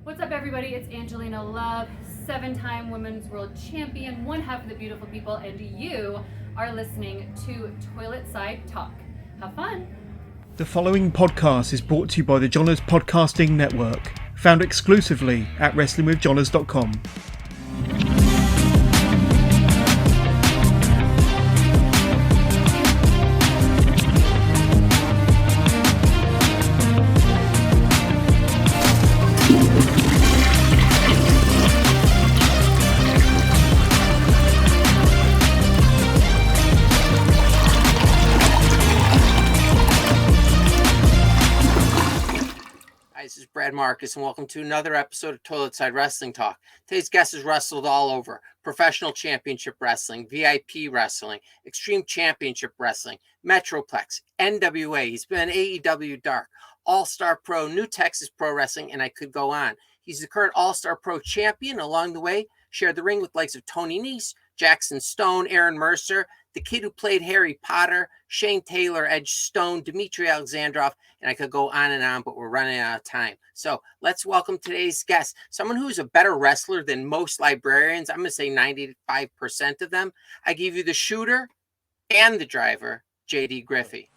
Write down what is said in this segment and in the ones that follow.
What's up, everybody? It's Angelina Love, 7-time Women's World Champion, one half of the beautiful people, and you are listening to Toilet Side Talk. Have fun. The following podcast is brought to you by the Johners Podcasting Network, found exclusively at WrestlingWithJohners.com. This is Brad Marcus, and welcome to another episode of Toilet Side Wrestling Talk. Today's guest has wrestled all over: professional championship wrestling, VIP wrestling, extreme championship wrestling, Metroplex, NWA. He's been AEW Dark, All-Star Pro, New Texas Pro Wrestling, and I could go on. He's the current All-Star Pro champion. Along the way, shared the ring with likes of Tony Nese, Jackson Stone, Aaron Mercer, the kid who played Harry Potter, Shane Taylor, Edge Stone, Dmitry Alexandrov, and I could go on and on, but we're running out of time. So let's welcome today's guest, someone who's a better wrestler than most librarians. I'm going to say 95% of them. I give you the shooter and the driver, JD Griffey.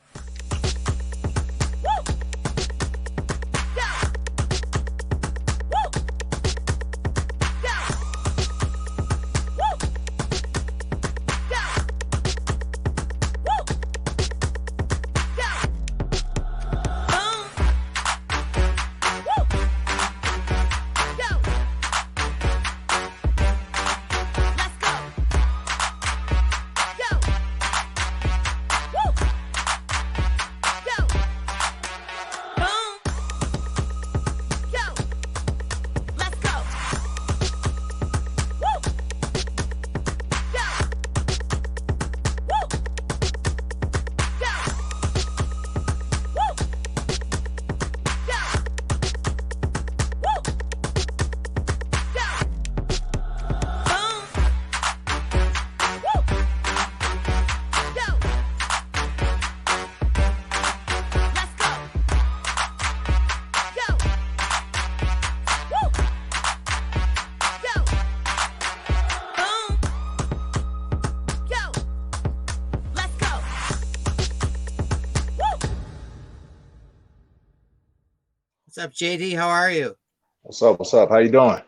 What's up, JD? How are you? What's up? What's up? How you doing?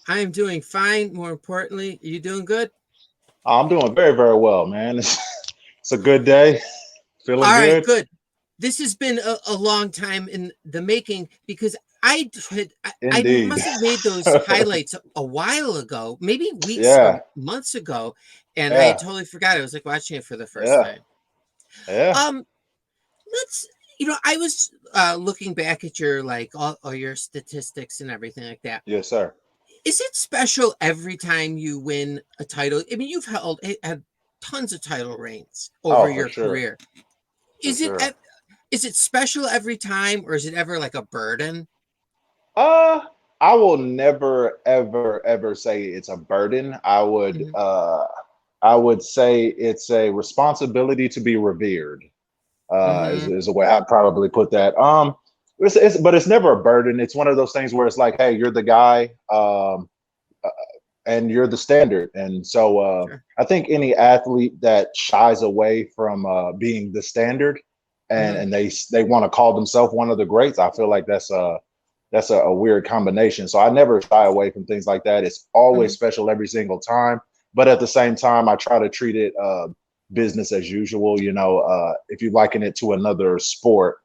I am doing fine. More importantly, are you doing good? I'm doing very, very well, man. It's a good day. Feeling All right, good. good. This has been a long time in the making because I must have made those highlights a while ago, maybe weeks or months ago, and I totally forgot. I was like watching it for the first time. Yeah. I was looking back at your all your statistics and everything like that. Yes, sir. Is it special every time you win a title? I mean, you've had tons of title reigns over your career. Is it special every time, or is it ever like a burden? I will never, ever say it's a burden. I would say it's a responsibility to be revered. Is the way I'd probably put that. But it's never a burden. It's one of those things where it's like, hey, you're the guy, and you're the standard. And so I think any athlete that shies away from being the standard and they want to call themselves one of the greats, I feel like that's a weird combination. So I never shy away from things like that. It's always special every single time. But at the same time, I try to treat it business as usual. If you liken it to another sport,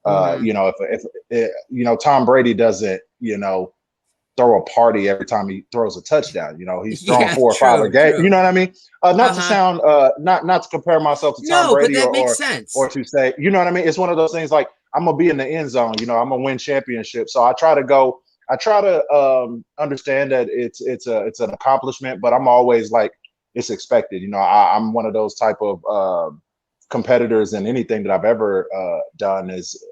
if Tom Brady doesn't, throw a party every time he throws a touchdown. He's throwing 4 or 5 a game. You know what I mean? Not to sound, not to compare myself to Tom Brady, but that makes sense. Or to say, you know what I mean? It's one of those things like I'm gonna be in the end zone. I'm gonna win championships. So I try to understand that it's an accomplishment, but I'm always like, it's expected. I'm one of those type of competitors, and anything that I've ever done is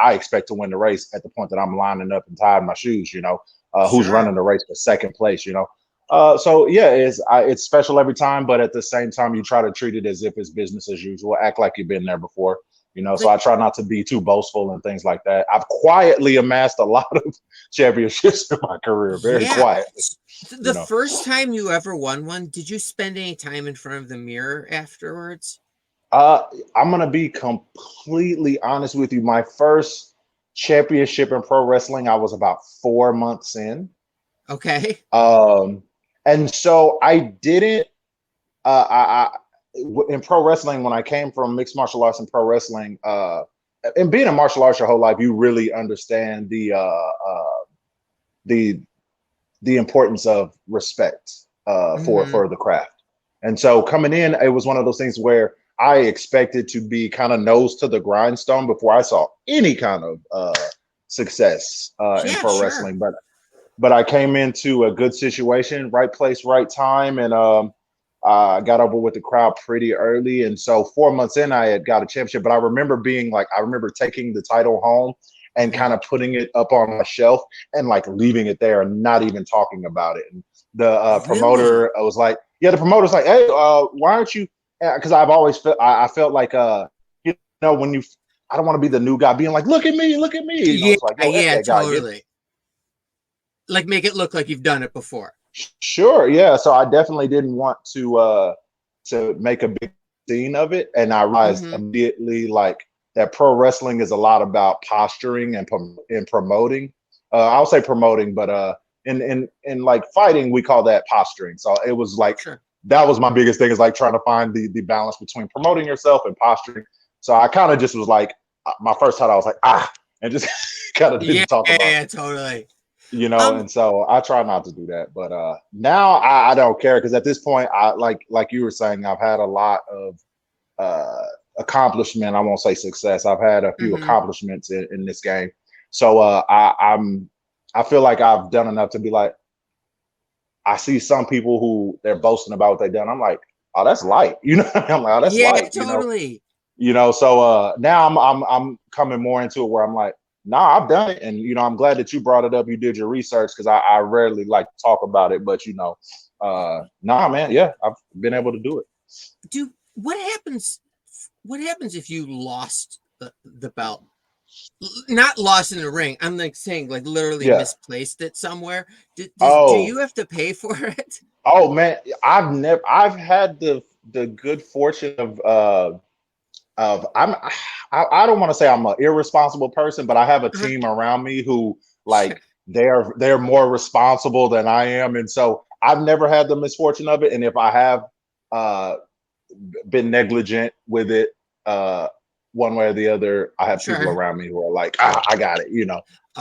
I expect to win the race at the point that I'm lining up and tying my shoes. Who's running the race for second place? So yeah, it's special every time, but at the same time, you try to treat it as if it's business as usual. Act like you've been there before. So I try not to be too boastful and things like that. I've quietly amassed a lot of championships in my career, very quietly. The first time you ever won one, did you spend any time in front of the mirror afterwards? I'm gonna be completely honest with you. My first championship in pro wrestling, I was about 4 months in. Okay. And so I didn't. In pro wrestling, when I came from mixed martial arts and pro wrestling, and being a martial arts your whole life, you really understand the importance of respect for the craft. And so coming in, it was one of those things where I expected to be kind of nose to the grindstone before I saw any kind of success in pro wrestling. But I came into a good situation, right place, right time, and I got over with the crowd pretty early. And so 4 months in, I had got a championship. But I remember taking the title home and kind of putting it up on my shelf and like leaving it there and not even talking about it. And the promoter was like, the promoter's like, hey, why aren't you? Because I've always I felt like, when I don't want to be the new guy being like, look at me. Yeah, like, totally. Like make it look like you've done it before. Sure, yeah. So I definitely didn't want to make a big scene of it, and I realized immediately like that pro wrestling is a lot about posturing and promoting. I'll say promoting, but in like fighting, we call that posturing. So it was like that was my biggest thing, is like trying to find the balance between promoting yourself and posturing. So I kind of just was like, my first time I was like, and just kind of didn't talk about it. Yeah, totally. And so I try not to do that, but now I don't care, because at this point, I like you were saying, I've had a lot of accomplishment. I won't say success. I've had a few accomplishments in this game, so I feel like I've done enough to be like, I see some people who they're boasting about what they've done. I'm like, oh, that's light, I'm like, oh, that's light, totally. So now I'm coming more into it where I'm like, nah, I've done it. And, I'm glad that you brought it up. You did your research, because I rarely like to talk about it. But, nah, man. Yeah, I've been able to do it. Dude, what happens if you lost the belt? Not lost in the ring. I'm like saying, like literally misplaced it somewhere. Do you have to pay for it? Oh, man. I've had the good fortune of I don't want to say I'm an irresponsible person, but I have a team around me who like they're more responsible than I am, and so I've never had the misfortune of it. And if I have been negligent with it, one way or the other, I have people around me who are like, I got it,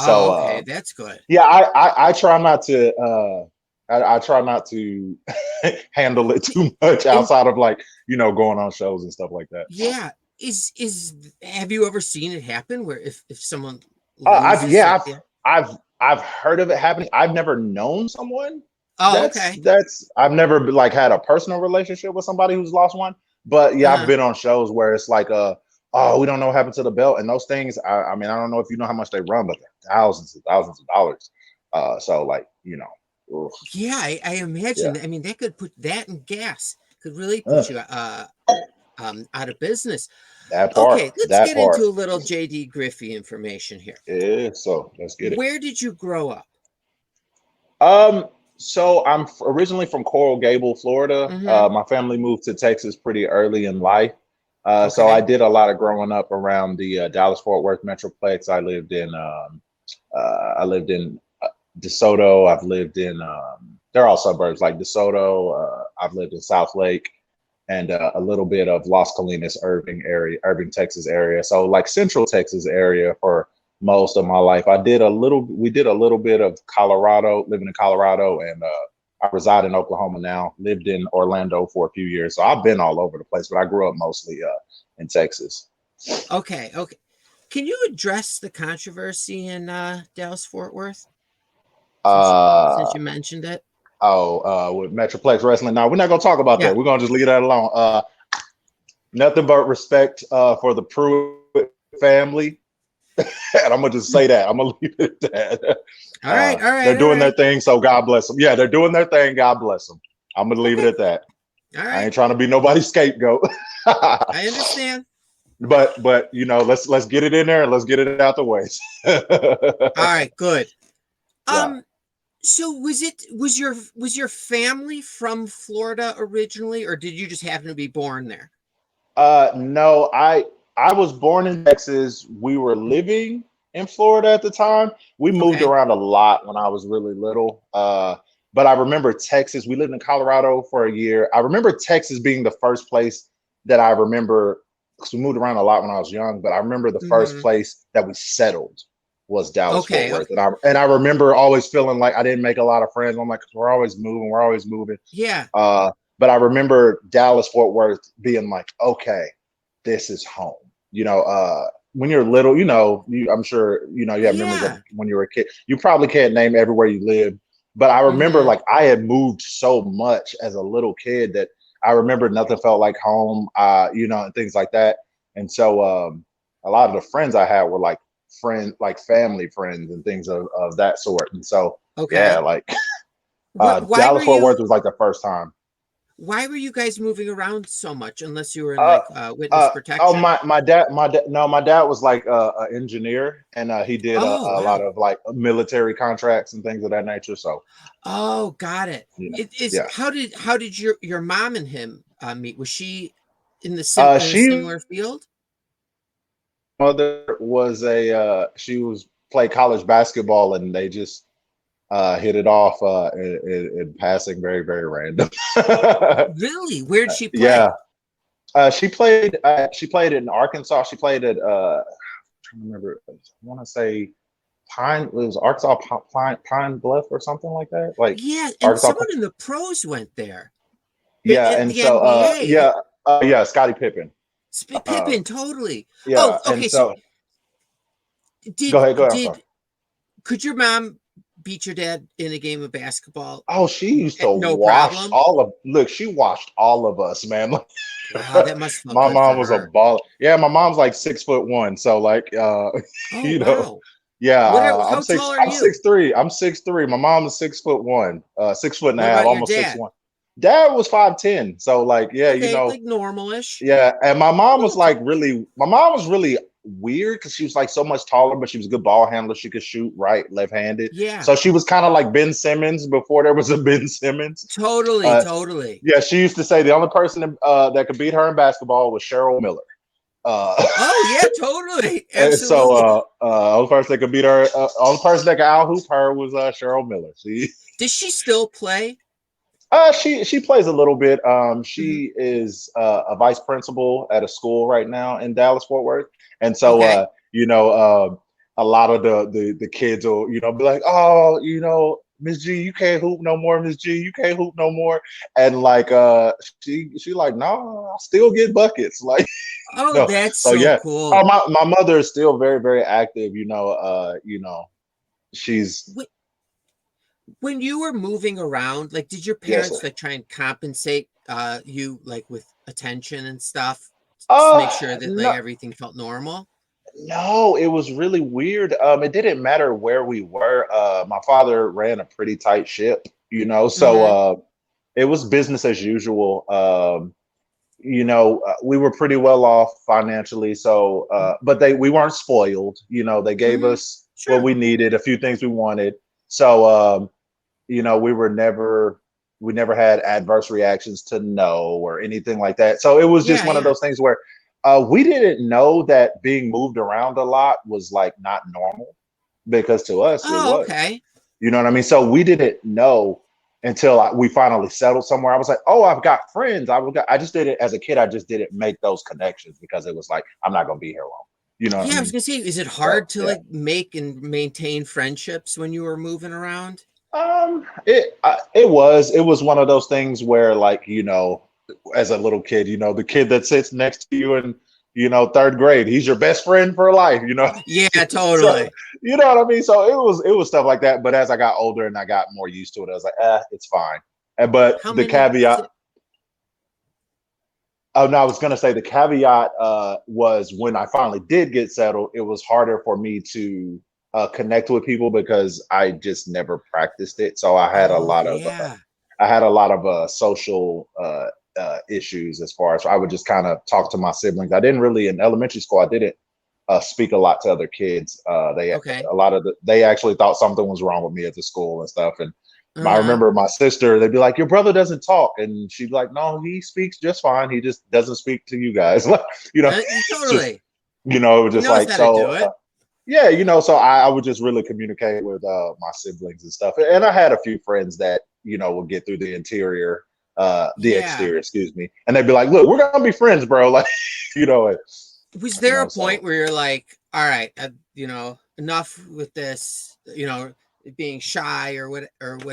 So okay, that's good. Yeah, I try not to. I try not to handle it too much outside of like going on shows and stuff like that. Yeah. Have you ever seen it happen where if someone I've heard of it happening. I've never known someone. I've never like had a personal relationship with somebody who's lost one, but I've been on shows where it's like we don't know what happened to the belt, and those things, I mean, I don't know if you know how much they run, but they're thousands and thousands of dollars. So like, ugh. Yeah, I imagine. I mean, that could put that in gas, could really put you out of business. That part. Okay, let's get into a little JD Griffey information here. Yeah, so let's get it. Where did you grow up? So I'm originally from Coral Gable, Florida. My family moved to Texas pretty early in life. So I did a lot of growing up around the Dallas-Fort Worth Metroplex. I lived in DeSoto. I've lived in there are all suburbs like DeSoto. I've lived in South Lake, and a little bit of Las Colinas, Irving, Texas area. So like Central Texas area for most of my life. We did a little bit of Colorado, living in Colorado, and I reside in Oklahoma now. Lived in Orlando for a few years. So I've been all over the place, but I grew up mostly in Texas. Okay. Can you address the controversy in Dallas-Fort Worth? Since you mentioned it. With Metroplex Wrestling. Now, we're not going to talk about that. We're going to just leave that alone. Nothing but respect for the Pruitt family. And I'm going to just say that. I'm going to leave it at that. All right. They're doing their thing, so God bless them. Yeah, they're doing their thing. God bless them. I'm going to leave it at that. All right. I ain't trying to be nobody's scapegoat. I understand. but you know, let's get it in there and let's get it out the way. All right, good. Yeah. So was your family from Florida originally, or did you just happen to be born there? No, I was born in Texas. We were living in Florida at the time. We moved Okay. around a lot when I was really little. But I remember Texas. We lived in Colorado for a year. I remember Texas being the first place that I remember, because we moved around a lot when I was young, but I remember the first Hmm. place that we settled was Dallas Fort Okay, Worth. okay. And I remember always feeling like I didn't make a lot of friends. I'm like, we're always moving, we're always moving. Yeah. But I remember Dallas Fort Worth being like, okay, this is home. You know, when you're little, you know, I'm sure, you know, you have memories of Yeah. when you were a kid. You probably can't name everywhere you lived, but I remember Hmm. like I had moved so much as a little kid that I remember nothing felt like home, you know, and things like that. And so a lot of the friends I had were like like family friends and things of that sort. And so, yeah, Okay. like Why were Dallas Fort Worth you was like the first time. why were you guys moving around so much unless you were in Uh, like witness oh, protection? my dad was like an engineer, and he did Oh, a lot wow. of like military contracts and things of that nature. So, Oh, got it. you know, It is yeah. how did your mom and him meet? Was she in the in a She similar field? mother was a she was played college basketball, and they just hit it off in passing, very very random. Really? Where'd she Yeah, play? she played in Arkansas. She played at trying to remember. I want to say Pine. It was Arkansas Pine Bluff or something like that. Like Yeah, and Arkansas. someone in the pros went there. Yeah, In and the so NBA. yeah, Scottie Pippen. Uh, Pippin, totally. yeah, Oh, and okay. So so go ahead. I'm sorry. did could your mom beat your dad in a game of basketball? Oh, she used to No wash problem. all of. Look, she washed all of us, man. Wow, that must feel My good mom for was a her. ball. Yeah, my mom's like 6'1", so like Oh, you know, wow. yeah, How tall are I'm you? 6'3". I'm 6'3". My mom is 6'1", 6 foot and a What half, about your almost six dad? one. Dad was 5'10", so like yeah, you Okay, know, like normalish. yeah. And Oh, okay. my mom was really weird because she was like so much taller, but she was a good ball handler. She could shoot right, left-handed. Yeah, So she was kind of like Ben Simmons before there was a Ben Simmons. totally, Uh, totally. yeah, she used to say the only person that could beat her in basketball was Cheryl Miller. Oh, yeah, totally. And so Absolutely. only person that could beat her, only person that could out hoop her was Cheryl Miller. Does she still play? She plays a little bit. Hmm. She is a vice principal at a school right now in Dallas Fort Worth, and so Okay. you know, a lot of the kids will you know be like, oh, you know, Miss G, you can't hoop no more. Miss G, you can't hoop no more. And like she like, no, I still get buckets. Like Oh, no, that's so so yeah. Oh, cool. my mother is still very very active. You know, she's Wh- When you were moving around, like, did your yes, sir. parents like try and compensate you like with attention and stuff to Uh, make sure that like no, everything felt normal? No, it was really weird. It didn't matter where we were. My father ran a pretty tight ship, you know, so Hmm. it was business as usual. You know, we were pretty well off financially, so but we weren't spoiled. You know, they gave Hmm. us what Sure. we needed, a few things we wanted. So you know, we never had adverse reactions to no or anything like that. So it was just Yeah, one of yeah. those things where we didn't know that being moved around a lot was like not normal because to us it Oh, was. okay. You know what I mean? So we didn't know until we finally settled somewhere. I was like, oh, I've got friends. I just did it as a kid. I just didn't make those connections because it was like I'm not gonna be here long. You know what I Yeah, I was mean? gonna say, is it So hard to yeah. like make and maintain friendships when you were moving around? It was one of those things where like you know, as a little kid, you know, the kid that sits next to you in you know third grade, he's your best friend for life, you know. Yeah, So totally. you know what I mean. So it was stuff like that. But as I got older and I got more used to it, I was like, it's fine. But How the many? caveat. Oh no, I was gonna say the caveat was when I finally did get settled, it was harder for me to connect with people because I just never practiced it. So Oh, yeah. I had a lot of social issues as far as I would just kind of talk to my siblings. I didn't really in elementary school. I didn't speak a lot to other kids. Okay. They actually thought something was wrong with me at the school and stuff. And I Uh-huh. remember my sister, they'd be like, your brother doesn't talk. And she'd be like, no, he speaks just fine. He just doesn't speak to you guys. Totally. It was He just knows like, how so, to do it. so I would just really communicate with my siblings and stuff. And I had a few friends that, would get through the exterior, excuse me. And they'd be like, look, we're going to be friends, bro. Like, Was there a point where you're like, all right, enough with this, being shy or what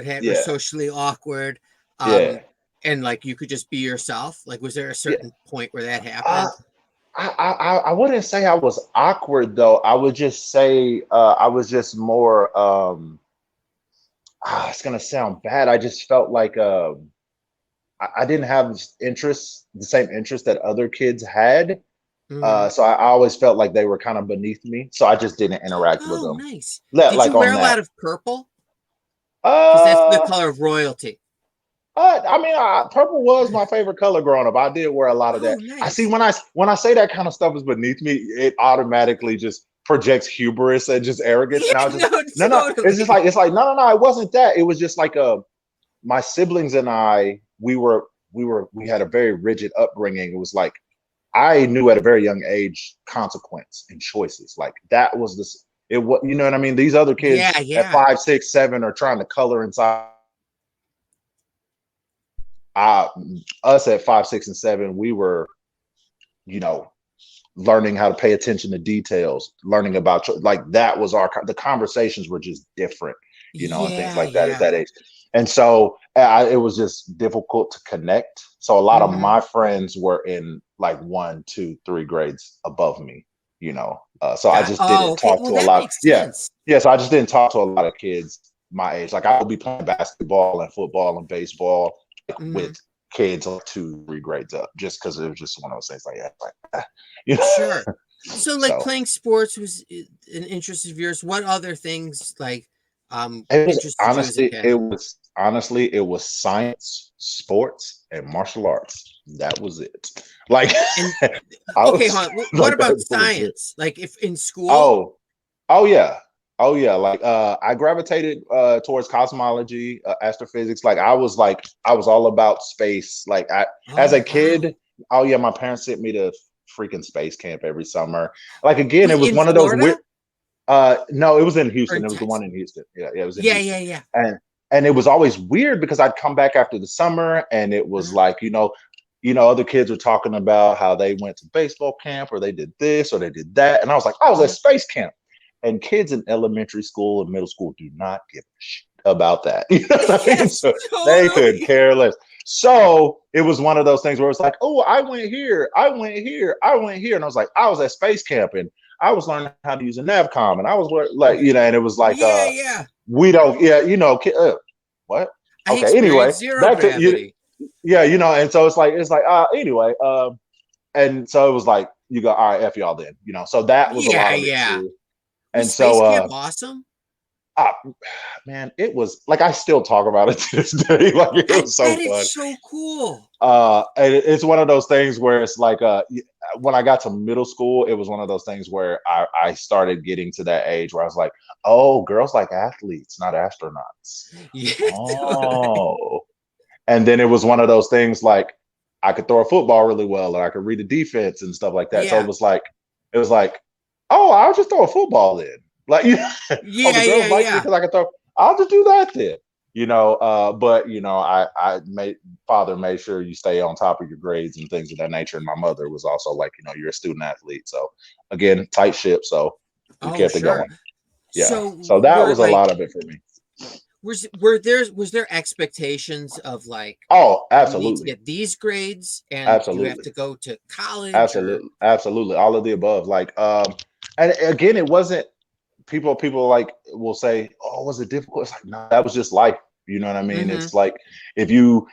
have you, socially awkward, and like you could just be yourself? Like, was there a certain point where that happened? I wouldn't say I was awkward though. I would just say I was just more. It's gonna sound bad. I just felt like I didn't have the same interest that other kids had. So I always felt like they were kind of beneath me. So I just didn't interact with them. Nice. Did you wear a lot of purple? Because that's the color of royalty. Purple was my favorite color growing up. I did wear a lot of that. Nice. I see when I say that kind of stuff is beneath me, it automatically just projects hubris and just arrogance. And I was just no. It's just like no. It wasn't that. It was just like my siblings and I. We had a very rigid upbringing. It was like I knew at a very young age consequence and choices. Like that was you know what I mean? These other kids at 5, 6, 7 are trying to color inside. Us at 5, 6, and 7, we were, learning how to pay attention to details, learning about like that was the conversations were just different, and things like that at that age. And so it was just difficult to connect. So a lot of my friends were in like 1, 2, 3 grades above me, so I just didn't talk to a lot. So I just didn't talk to a lot of kids my age. Like I would be playing basketball and football and baseball with kids like 2, 3 grades up, just because it was just one of those things Sure. So playing sports was an interest of yours. What other things it was science, sports, and martial arts. That was it. Like, what about science? Like if in school? Oh yeah. Like I gravitated towards cosmology, astrophysics. Like I was all about space. Like as a kid, my parents sent me to freaking space camp every summer. Like again, it was one of those weird. No, it was in Houston. It was the one in Houston. Yeah, it was in Houston. Yeah. And it was always weird because I'd come back after the summer and it was like, other kids were talking about how they went to baseball camp or they did this or they did that. And I was like, I was at space camp. And kids in elementary school and middle school do not give a shit about that. So they could care less. So it was one of those things where it's like, oh, I went here. And I was like, I was at space camp and I was learning how to use a NavCom. And I was like, and it was like, we don't, what? Okay, anyway, back to and so it's like, anyway, and so it was like, you go, all right, F y'all then, so that was a lot of it too. And so, awesome. Man, it was like I still talk about it to this day. Like it was so fun. It's so cool. And it's one of those things where it's like when I got to middle school, it was one of those things where I started getting to that age where I was like, oh, girls like athletes, not astronauts. Oh. And then it was one of those things like I could throw a football really well and I could read the defense and stuff like that. So it was like, oh, I'll just throw a football then. Like, because I can throw. I'll just do that then. But father made sure you stay on top of your grades and things of that nature. And my mother was also like, you're a student athlete. So again, tight ship. So we kept it going. Yeah. So that was a lot of it for me. Was there expectations of like, oh, absolutely, you need to get these grades and you have to go to college? Absolutely. All of the above. Like, and again, it wasn't people like will say, oh, was it difficult? It's like, no, that was just life. You know what I mean? It's like if you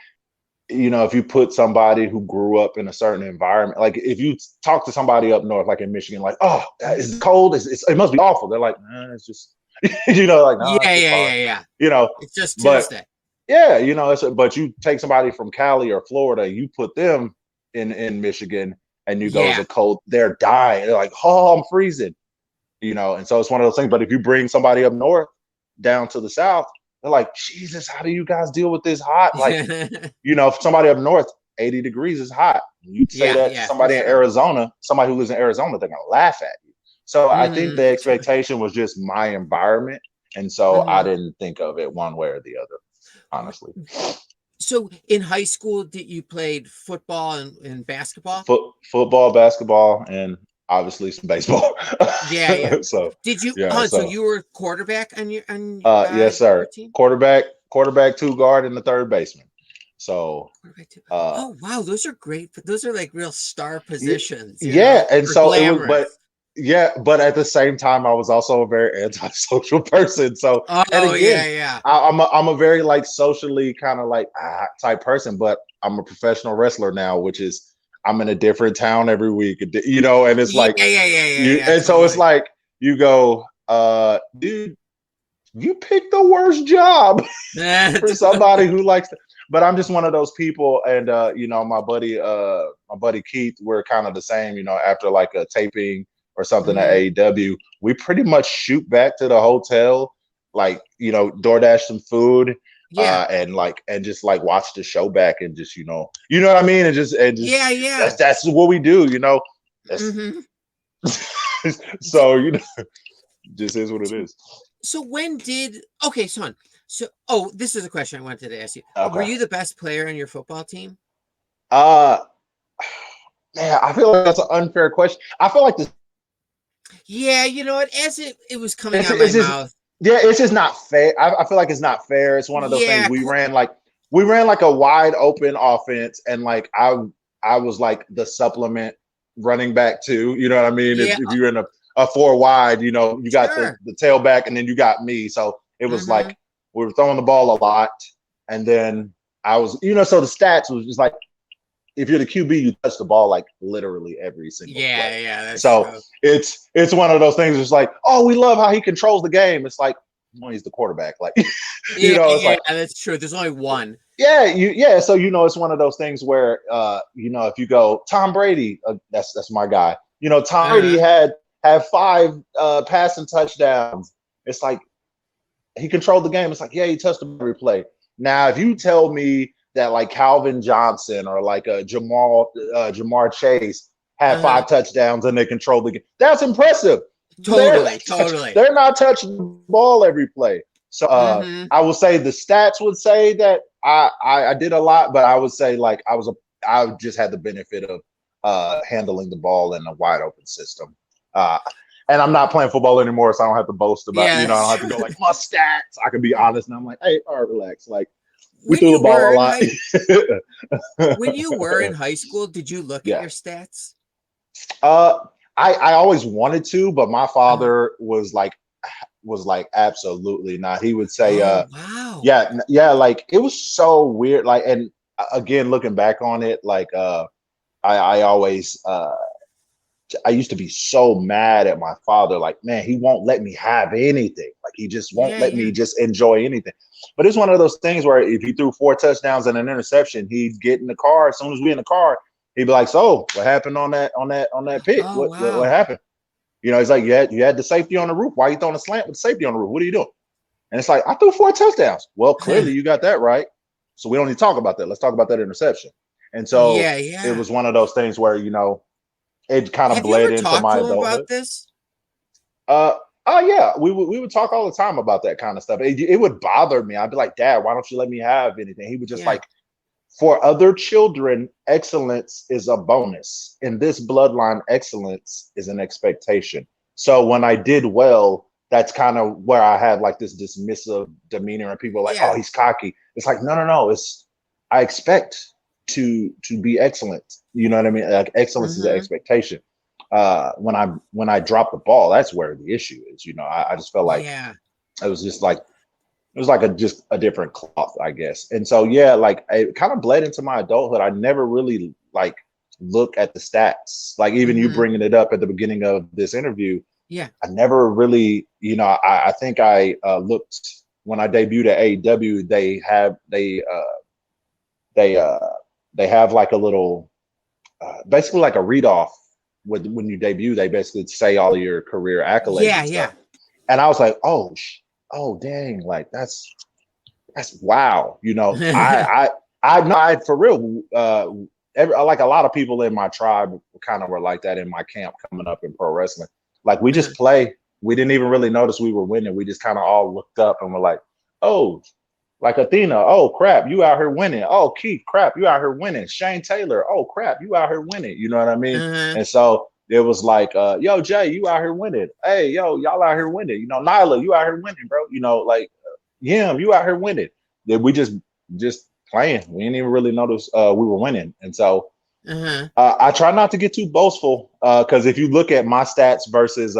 put somebody who grew up in a certain environment, like if you talk to somebody up north, like in Michigan, like, oh, it's cold. It must be awful. They're like, it's just, like, no, yeah. it's just Tuesday. Yeah, but you take somebody from Cali or Florida, you put them in Michigan, and you go, Yeah. it's a cold, they're dying. They're like, oh, I'm freezing. And so it's one of those things. But if you bring somebody up north down to the south, they're like, Jesus, how do you guys deal with this hot? Like, if somebody up north, 80 degrees is hot. You say that to somebody in Arizona, somebody who lives in Arizona, they're gonna laugh at you. So I think the expectation was just my environment. And so I didn't think of it one way or the other, honestly. So in high school, did you played football and basketball? Football, basketball, and obviously some baseball. Yeah. So did you? yeah. So you were quarterback on your yes, sir. your team? Quarterback, 2 guard, and the third baseman. So oh wow, those are great. Those are like real star positions. Yeah, and so glamorous. but at the same time, I was also a very antisocial person. So, and again, yeah. I'm a very like socially kind of like type person, but I'm a professional wrestler now, which is I'm in a different town every week, and it's like yeah. And so it's like you go, dude, you picked the worst job for somebody who likes to. But I'm just one of those people, and my buddy Keith, we're kind of the same. After like a taping or something at AEW, we pretty much shoot back to the hotel, like DoorDash some food, and just like watch the show back, and just you know what I mean, and just yeah. That's what we do, So just is what it is. So this is a question I wanted to ask you. Okay. Were you the best player on your football team? Man, I feel like that's an unfair question. I feel like this. Yeah, as it was coming out of my mouth. Yeah, it's just not fair. I feel like it's not fair. It's one of those things. We ran like a wide open offense, and like I was like the supplement running back too. You know what I mean? Yeah. If you're in a 4 wide, you got the tailback, and then you got me. So it was like we were throwing the ball a lot, and then I was, so the stats was just like, if you're the QB, you touch the ball like literally every single play. Yeah, that's so true. It's one of those things. It's like, oh, we love how he controls the game. It's like, well, he's the quarterback. Like, it's like, that's true. There's only one. Yeah, so it's one of those things where if you go Tom Brady, that's my guy. Tom Brady had 5 passing touchdowns. It's like he controlled the game. It's like, yeah, he touched every play. Now, if you tell me that like Calvin Johnson or like Jamar Chase had 5 touchdowns and they controlled the game, that's impressive. Totally. They're not touching the ball every play. So I will say the stats would say that I did a lot, but I would say like I just had the benefit of handling the ball in a wide open system. And I'm not playing football anymore, so I don't have to boast about, I don't have to go like my stats. I can be honest, and I'm like, hey, all right, relax. Like, we threw the ball a lot. When you were in high school, did you look at your stats? I always wanted to, but my father was like absolutely not. He would say, wow. Yeah, like it was so weird. Like, and again, looking back on it, like I always I used to be so mad at my father. Like, man, he won't let me have anything. Like, he just won't let me just enjoy anything. But it's one of those things where if he threw 4 touchdowns and an interception, he'd get in the car. As soon as we in the car, he'd be like, "So, what happened on that pick? What happened?" He's like, you had the safety on the roof. Why are you throwing a slant with the safety on the roof? What are you doing? And it's like, I threw 4 touchdowns. Well, clearly you got that right. So we don't need to talk about that. Let's talk about that interception. And so it was one of those things where, it kind of bled into my adulthood. About this? Oh yeah, we would talk all the time about that kind of stuff. It would bother me. I'd be like, Dad, why don't you let me have anything? He would just like, for other children, excellence is a bonus. In this bloodline, excellence is an expectation. So when I did well, that's kind of where I had like this dismissive demeanor, and people are like, oh, he's cocky. It's like, no. I expect to be excellent. You know what I mean? Like, excellence is an expectation. When I drop the ball, that's where the issue is. I just felt like it was just like, it was like just a different cloth, I guess. And so, like it kind of bled into my adulthood. I never really like look at the stats. Like even you bringing it up at the beginning of this interview. I never really, I think I looked when I debuted at AEW, they have like a little basically like a read off when you debut. They basically say all of your career accolades and stuff. And I was like, oh dang, like that's wow. You know, I for real, like a lot of people in my tribe kind of were like that in my camp coming up in pro wrestling. Like we just play. We didn't even really notice we were winning. We just kind of all looked up and were like, oh, like Athena, oh crap, you out here winning. Oh, Keith, crap, you out here winning. Shane Taylor, oh crap, you out here winning. You know what I mean? And so it was like, yo, Jay, you out here winning. Hey, yo, y'all out here winning. You know, Nyla, you out here winning, bro. You know, like Yim, you out here winning. Then we just playing. We didn't even really notice we were winning. And so I try not to get too boastful because if you look at my stats versus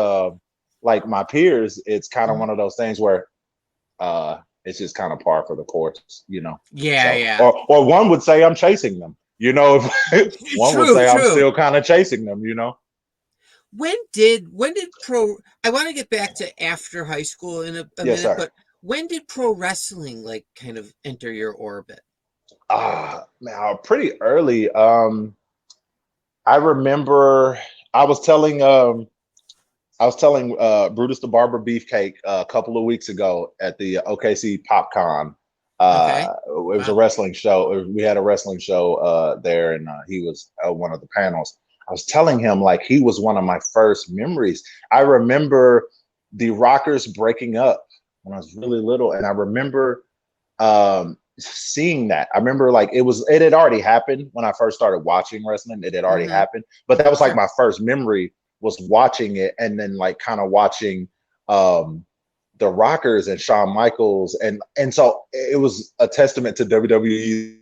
like my peers, it's kind of one of those things where it's just kind of par for the course, you know. Or one would say I'm chasing them, you know. One would say I'm still kind of chasing them, you know. When did pro? I want to get back to after high school in a minute, sir. But when did pro wrestling like kind of enter your orbit? Man, pretty early. I remember I was telling Brutus the Barber Beefcake a couple of weeks ago at the OKC PopCon. It was a wrestling show. We had a wrestling show there, and he was one of the panels. I was telling him like he was one of my first memories. I remember the Rockers breaking up when I was really little, and I remember seeing that. I remember like it had already happened when I first started watching wrestling. It had already happened, but that was like my first memory was watching it, and then like kind of watching the Rockers and Shawn Michaels, and so it was a testament to WWE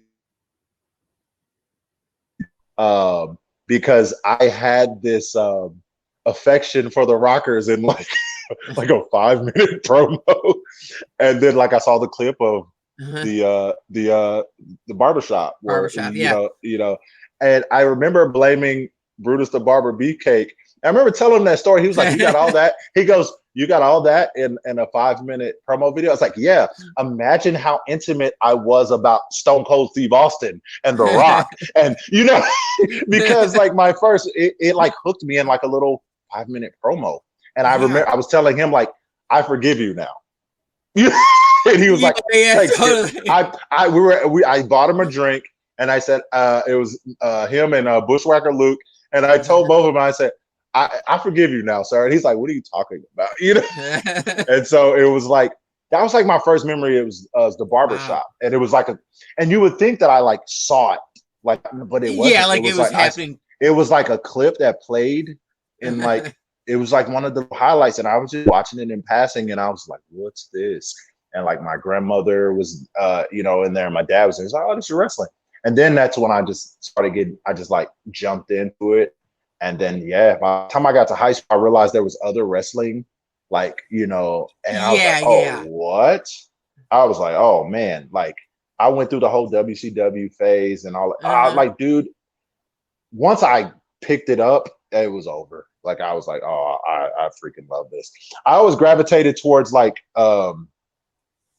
because I had this affection for the Rockers in like like a 5-minute promo, and then like I saw the clip of the barbershop where you know, and I remember blaming Brutus the Barber Beefcake. I remember telling him that story. He was like, "You got all that?" He goes, "You got all that in a 5-minute promo video?" I was like, "Yeah." Imagine how intimate I was about Stone Cold Steve Austin and The Rock, and you know, because like my first, it like hooked me in like a little 5-minute promo, and I remember I was telling him like, "I forgive you now." And he was like, totally. I bought him a drink, and I said, it was him and Bushwhacker Luke, and I told both of them, I said, I forgive you now, sir. And he's like, what are you talking about? You know? And so it was like, that was like my first memory. It was the barbershop. And it was like and you would think that I like saw it, like, but it wasn't. Yeah, like it was happening. It was like a clip that played in like, it was like one of the highlights, and I was just watching it in passing, and I was like, what's this? And like my grandmother was, you know, in there, and my dad was there. He's like, oh, this is wrestling. And then that's when I just like jumped into it. And then, by the time I got to high school, I realized there was other wrestling, like, you know, and I was like, oh, what? I was like, oh man, like I went through the whole WCW phase and all. I like, dude, once I picked it up, it was over. Like I was like, oh, I freaking love this. I always gravitated towards like the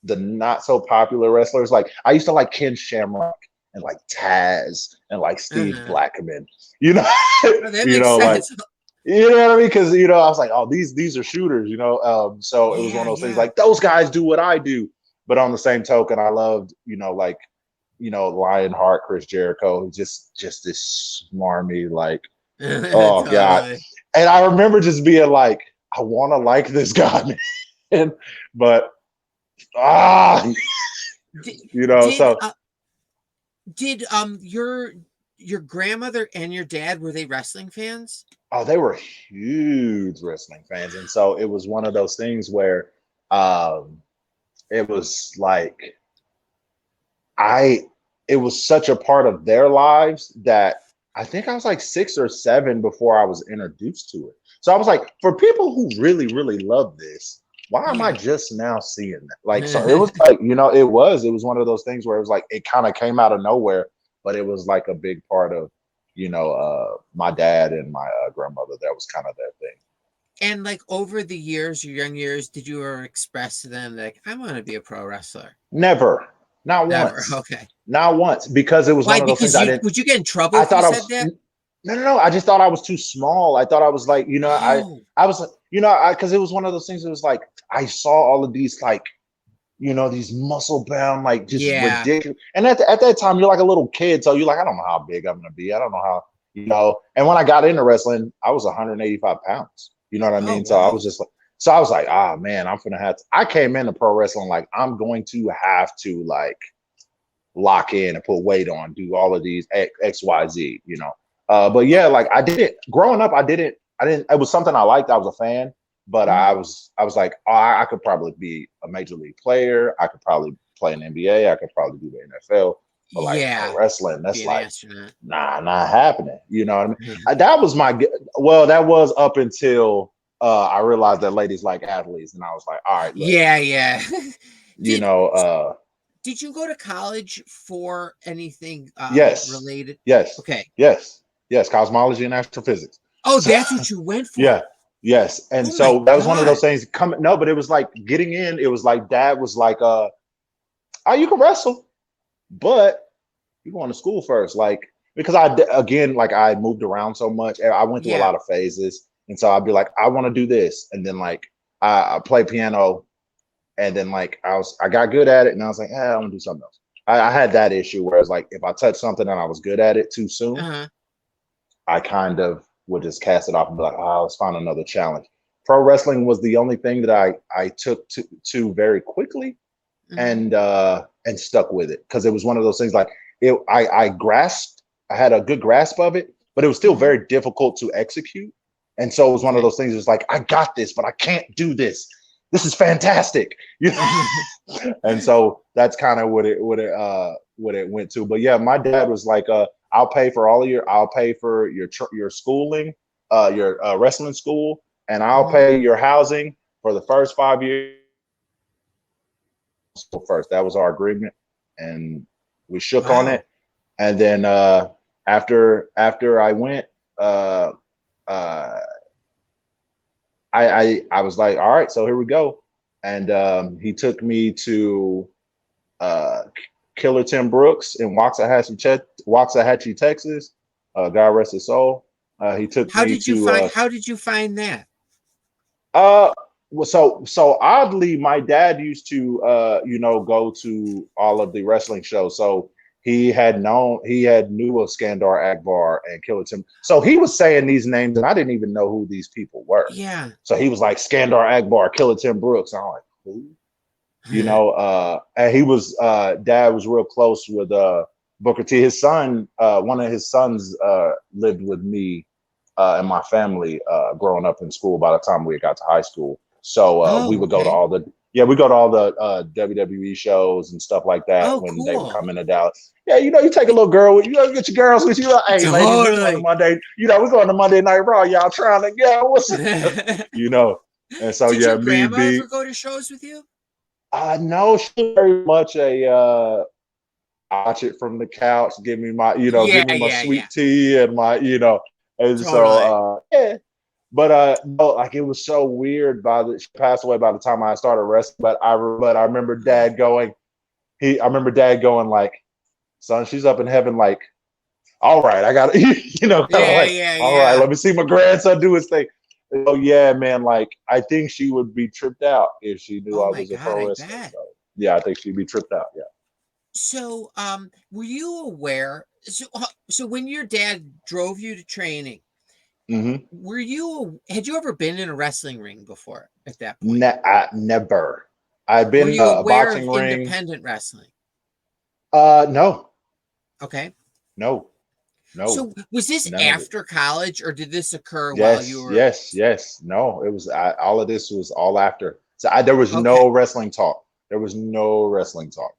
not so popular wrestlers. Like I used to like Ken Shamrock and like Taz and like Steve Blackman, you know, you know, like, you know what I mean? Because, you know, I was like, oh, these are shooters, you know? So it was one of those things like those guys do what I do. But on the same token, I loved, you know, like, you know, Lionheart, Chris Jericho, just this smarmy, like, oh totally. God. And I remember just being like, I want to like this guy, man. But, you know, did your grandmother and your dad, were they wrestling fans? Oh, they were huge wrestling fans. And so it was one of those things where it was like it was such a part of their lives that I think I was like 6 or 7 before I was introduced to it. So I was like, for people who really, really love this, why am I just now seeing that? Like, so it was like, you know, it was one of those things where it was like, it kind of came out of nowhere, but it was like a big part of, you know, my dad and my grandmother. That was kind of their thing. And like over the years, your young years, did you ever express to them like, I want to be a pro wrestler? Never, not Never. once, Okay. not once, because it was Why? one of those things Because I you didn't. would you get in trouble I if you thought I said was that? no. I just thought I was too small. I thought I was like, Oh, I was, because it was one of those things. It was like I saw all of these like, these muscle bound, like just yeah. ridiculous. And at that time, you're like a little kid, so you're like, I don't know how big I'm gonna be. I don't know how, And when I got into wrestling, I was 185 pounds. You know what I Oh, mean? So I was wow. just like, so I was like, ah, man, I'm gonna have to. I came into pro wrestling like I'm going to have to like lock in and put weight on, do all of these X, Y, Z. But yeah, like I didn't growing up. I didn't. It was something I liked. I was a fan, but I Mhm. was like, oh, I could probably be a major league player. I could probably play in the NBA. I could probably do the NFL. But like pro Yeah. wrestling, Be that's an like, astronaut. nah, not happening. You know what I mean? Mhm. That was well, that was up until I realized that ladies like athletes, and I was like, all right, look, Yeah, yeah. you Did know, uh, did you go to college for anything yes, related? yes, Okay. yes, yes, cosmology and astrophysics. Oh, So, that's what you went for. yeah, yes. And Oh my so that was one of those God. things coming. No, but it was like getting in. It was like dad was like, oh, you can wrestle, but you going to school first. Like, because again, like I moved around so much. I went through a Yeah. lot of phases. And so I'd be like, I want to do this. And then like I play piano. And then like I got good at it. And I was like, I want to do something else. I had that issue where it's like if I touched something and I was good at it too soon, Uh-huh. I kind of would just cast it off and be like, oh, let's find another challenge. Pro wrestling was the only thing that I took to very quickly Hmm. and stuck with it because it was one of those things like I grasped, I had a good grasp of it, but it was still Hmm. very difficult to execute. And so it was one of Okay. those things. It's like I got this, but I can't do this. This is fantastic, And so that's kind of what it went to. But yeah, my dad was like, I'll pay for your schooling, your wrestling school, and I'll Hmm. pay your housing for the first 5 years first. That was our agreement, and we shook on Wow. it. And then after I went, uh, uh, I was like, all right, so here we go. And he took me to uh, Killer Tim Brooks in Waxahachie, Texas. God rest his soul. He took me to How did you find that? Uh, well, so oddly, my dad used to, go to all of the wrestling shows. So he had knew of Skandar Akbar and Killer Tim. So he was saying these names, and I didn't even know who these people were. Yeah. So he was like Skandar Akbar, Killer Tim Brooks. And I'm like, who? And he was dad was real close with Booker T. His son, one of his sons lived with me and my family growing up in school by the time we got to high school. So we Oh, would go to okay. we go to all the WWE shows and stuff like that Oh, when they would cool. come into Dallas. Yeah, you take a little girl with you, get your girls with you. Like, hey, ladies, we're going to Totally. Monday. We're going to Monday Night Raw. Y'all trying to what's you know? And so Did yeah, your me grandma be ever go to shows with you? no, she's very much a watch it from the couch, Yeah, give me my yeah, yeah. sweet tea and and so Totally. yeah. But no, like it was so weird she passed away by the time I started wrestling. But I remember dad going, I remember dad going like, son, she's up in heaven, like, all right, I got kind of Yeah, like, yeah, all right, yeah. let me see my grandson do his thing. Oh yeah, man, like I think she would be tripped out if she knew Oh I my was a God, pro I wrestler. bet. So yeah, I think she'd be tripped out. Yeah. So, were you aware? So when your dad drove you to training, Mm-hmm. had you ever been in a wrestling ring before at that point? Never. I've Were been you a aware of boxing ring. independent wrestling? No, Okay. no, no, So was this none of it. after college or did this occur while you Yes, were yes, yes. No, it was all of this was all after. So there was okay? no wrestling talk. There was no wrestling talk.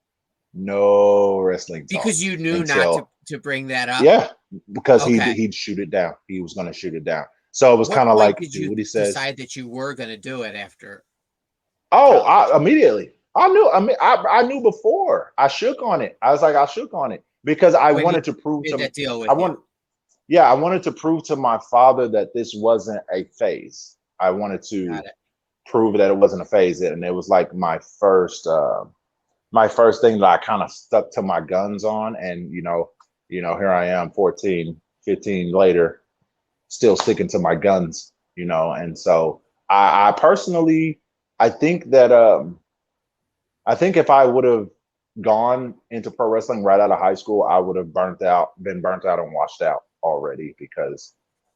No wrestling talk Because you knew not until to bring that up? yeah, because Okay. he'd shoot it down. He was going to shoot it down. So it was What kind of point like did do you what he says. decide that you were going to do it after Oh, college? immediately. I knew. I mean, I knew before. I shook on it. I was like, I shook on it because I When he wanted to prove made to. that deal I with you? want. Yeah, I wanted to prove to my father that this wasn't a phase. I wanted to Got it. prove that it wasn't a phase, and it was like my first thing that I kind of stuck to my guns on. And here I am 14, 15 later, still sticking to my guns, and so I personally, I think that I think if I would have gone into pro wrestling right out of high school, I would have been burnt out and washed out already, because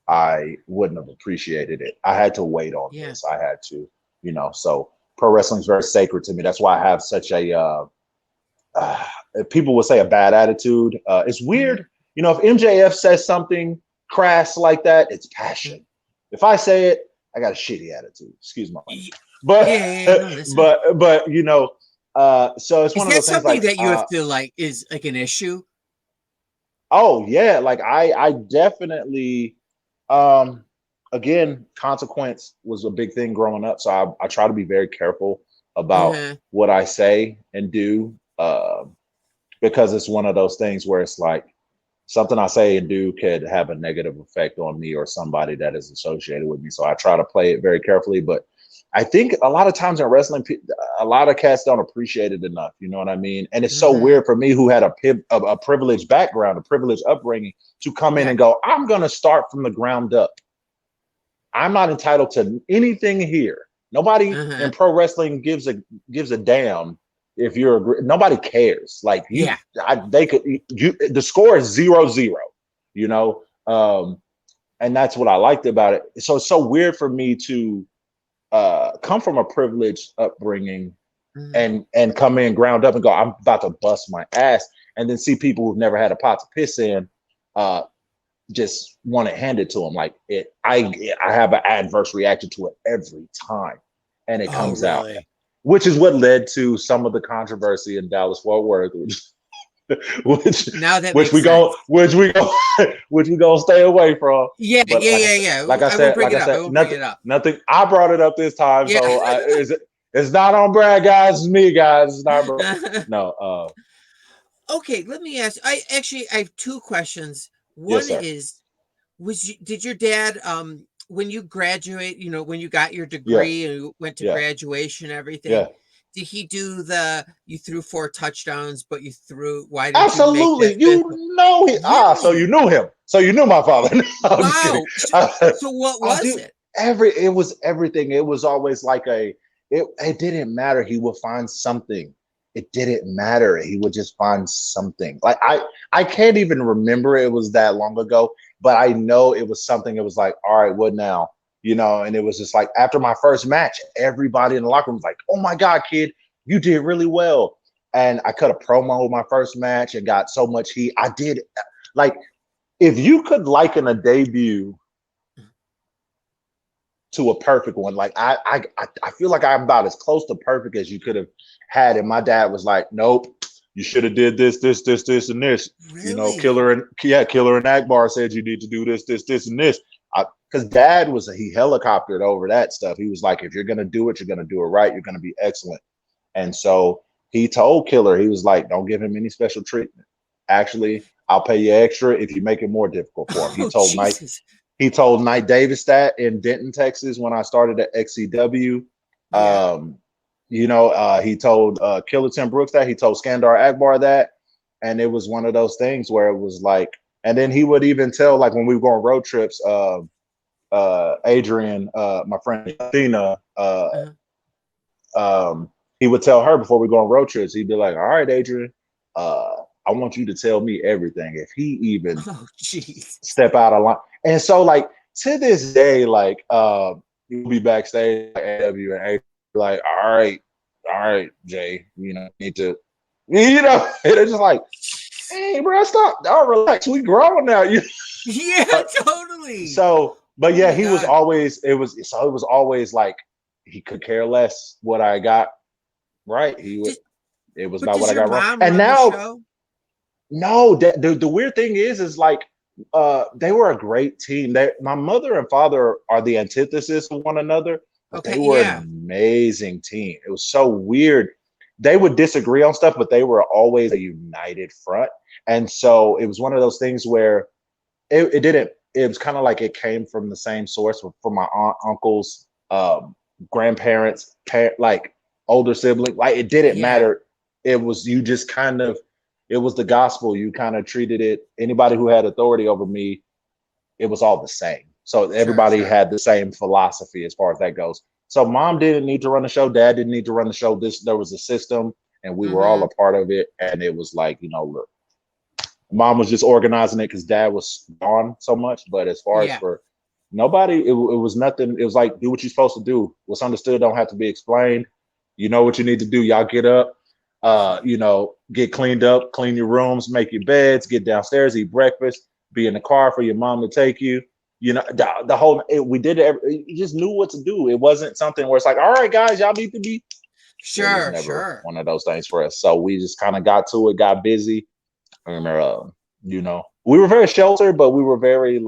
I wouldn't have appreciated it. I had to wait on Yeah. this. I had to, so pro wrestling is very sacred to me. That's why I have such a people would say a bad attitude. It's weird, if MJF says something crass like that, it's passion. If I say it, I got a shitty attitude. Excuse my language. But No, but so it's is one of that those things something like that you have to like is like an issue? oh yeah, like I definitely again, consequence was a big thing growing up, so I try to be very careful about what I say and do, because it's one of those things where it's like something I say and do could have a negative effect on me or somebody that is associated with me. So I try to play it very carefully. But I think a lot of times in wrestling, a lot of cats don't appreciate it enough. You know what I mean? And it's so weird for me, who had a privileged background, a privileged upbringing, to come in and go, I'm going to start from the ground up. I'm not entitled to anything here. Nobody in pro wrestling gives a damn if nobody cares. Like the score is 0-0, and that's what I liked about it. So it's so weird for me to come from a privileged upbringing and come in ground up and go, I'm about to bust my ass, and then see people who've never had a pot to piss in just want it handed to them like it. I have an adverse reaction to it every time, and it comes out, which is what led to some of the controversy in Dallas Fort Worth, which we gonna stay away from. But like I said, nothing. I brought it up this time, so it's not on Brad, guys. It's me, guys. It's not Brad. No. Okay, let me ask. I have two questions. One is, did your dad when you graduate, when you got your degree and you went to graduation and everything, did he do you threw 4 touchdowns, but why didn't absolutely you make that really? So you knew him. So you knew my father. No, I'm just kidding. So what was it? It was everything. It was always like it didn't matter. He would find something. It didn't matter. He would just find something. Like I can't even remember it was that long ago, but I know it was something. It was like, all right, what now? And it was just like after my first match, everybody in the locker room was like, oh my God, kid, you did really well. And I cut a promo with my first match and got so much heat. I did, like, if you could liken a debut to a perfect one, like I feel like I'm about as close to perfect as you could have had. And my dad was like, nope, you should have did this, and this. Really? Killer and Akbar said you need to do this, and this. Because dad he helicoptered over that stuff. He was like, if you're gonna do it, you're gonna do it right. You're gonna be excellent. And so he told Killer, he was like, don't give him any special treatment. Actually, I'll pay you extra if you make it more difficult for him. He told Knight Davis that in Denton, Texas, when I started at XCW. He told Killer Tim Brooks that. He told Skandar Akbar that. And it was one of those things where it was like, and then he would even tell, like when we would go on road trips, Adrian, my friend Athena, he would tell her before we go on road trips, he'd be like, all right, Adrian, I want you to tell me everything. If he even step out of line. And so like to this day, like you'll be backstage at AW and A like, all right, Jay, need to, and it's just like, hey, bro, stop. Don't relax. We grown now. Yeah, totally. So, but yeah, he was always, it was always like he could care less what I got right. It was about what I got wrong. And now, no, the weird thing is like they were a great team. My mother and father are the antithesis of one another, but they were an amazing team. It was so weird. They would disagree on stuff, but they were always a united front. And so it was one of those things where it was kind of like it came from the same source from my uncles grandparents, like older sibling, like it didn't matter. It was you just kind of, it was the gospel. You kind of treated it. Anybody who had authority over me, it was all the same. So everybody had the same philosophy as far as that goes. So mom didn't need to run the show. Dad didn't need to run the show. There was a system, and we were all a part of it. And it was like, look, mom was just organizing it because dad was gone so much. But as far as for nobody, it was nothing. It was like, do what you're supposed to do. What's understood don't have to be explained. You know what you need to do. Y'all get up, get cleaned up, clean your rooms, make your beds, get downstairs, eat breakfast, be in the car for your mom to take you. The whole, we did it. You just knew what to do. It wasn't something where it's like, all right, guys, y'all need to be. Sure. One of those things for us. So we just kind of got to it, got busy. And, we were very sheltered, but we were very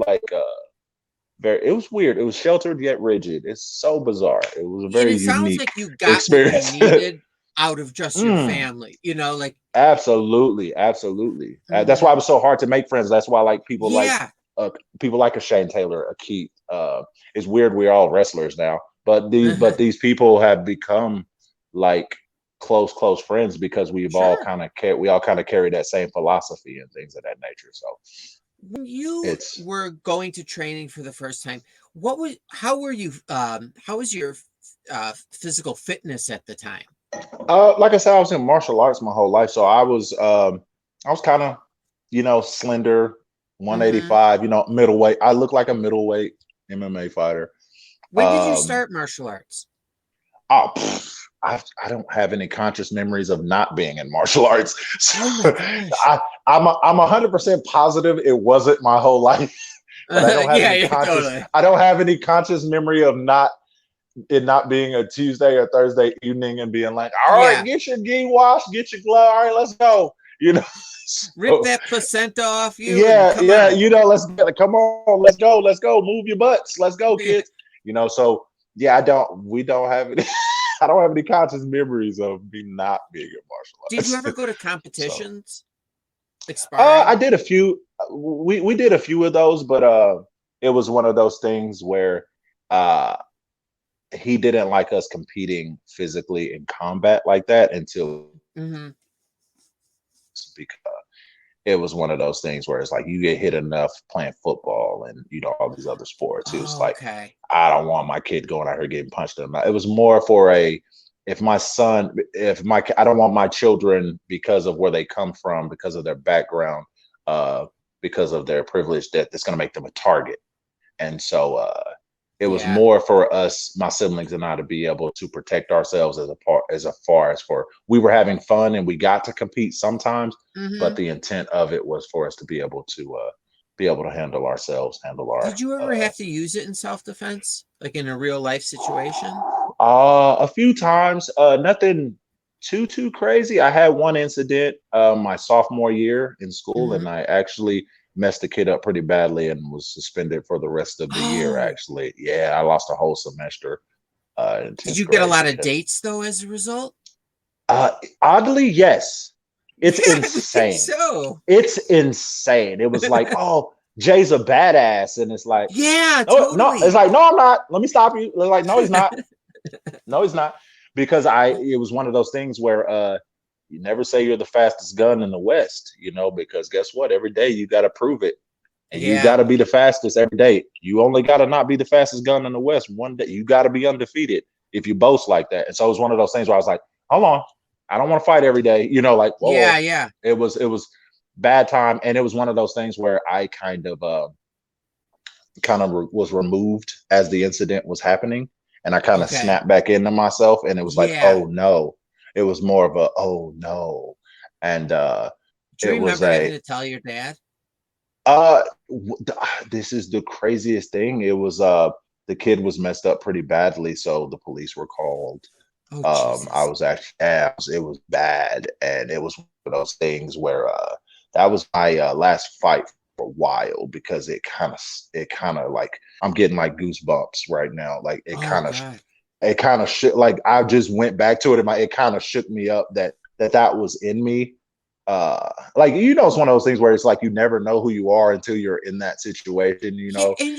it was weird. It was sheltered yet rigid. It's so bizarre. It was a very unique sounds like you got experience. What you needed out of just your family, Absolutely. That's why it was so hard to make friends. That's why people like a Shane Taylor, a Keith. It's weird we're all wrestlers now, but these people have become like close friends because we've all kind of carry that same philosophy and things of that nature. So when you were going to training for the first time, how was your physical fitness at the time? Like I said, I was in martial arts my whole life, so I was kind of slender, 185, middleweight. I look like a middleweight MMA fighter. When did you start martial arts? I don't have any conscious memories of not being in martial arts. So I'm 100% positive it wasn't my whole life. But I don't have I don't have any conscious memory of it not being a Tuesday or Thursday evening and being like, all right, get your gi wash, get your glove. All right, let's go. Rip that placenta off you. Let's come on, let's go. Move your butts. Let's go, kids. So I don't have any. I don't have any conscious memories of me not being in martial arts. Did you ever go to competitions? I did a few. We did a few of those, but it was one of those things where he didn't like us competing physically in combat like that until because it was one of those things where it's like you get hit enough playing football and all these other sports. It was I don't want my kid going out here getting punched in the mouth. It was more for I don't want my children, because of where they come from, because of their background, because of their privilege, that's going to make them a target. And so it was more for us, my siblings and I, to be able to protect ourselves as far as we were having fun and we got to compete sometimes, but the intent of it was for us to be able to handle ourselves, Did you ever have to use it in self-defense, like in a real life situation? A few times, nothing too crazy. I had one incident my sophomore year in school, and I actually messed the kid up pretty badly and was suspended for the rest of the year. Actually, I lost a whole semester. Did you get a lot of dates though as a result? Oddly, yes. It's insane. It's insane. It was like, oh, Jay's a badass, and it's like, totally. No, it's like, no, I'm not. Let me stop you. It's like, no, he's not. No, he's not. Because it was one of those things where you never say you're the fastest gun in the West, because guess what? Every day you got to prove it. And you got to be the fastest every day. You only got to not be the fastest gun in the West. One day you got to be undefeated if you boast like that. And so it was one of those things where I was like, hold on, I don't want to fight every day. Whoa, It was bad time. And it was one of those things where I kind of was removed as the incident was happening. And I kind of snapped back into myself, and it was like, oh no. It was more of a, oh no. And do you remember having to tell your dad? This is the craziest thing. It was the kid was messed up pretty badly, so the police were called. I was actually, it was bad, and it was one of those things where that was my last fight for a while, because it kind of like, I'm getting like goosebumps right now. Like it kind of shook. Like I just went back to it, and it kind of shook me up that was in me. It's one of those things where it's like you never know who you are until you're in that situation. And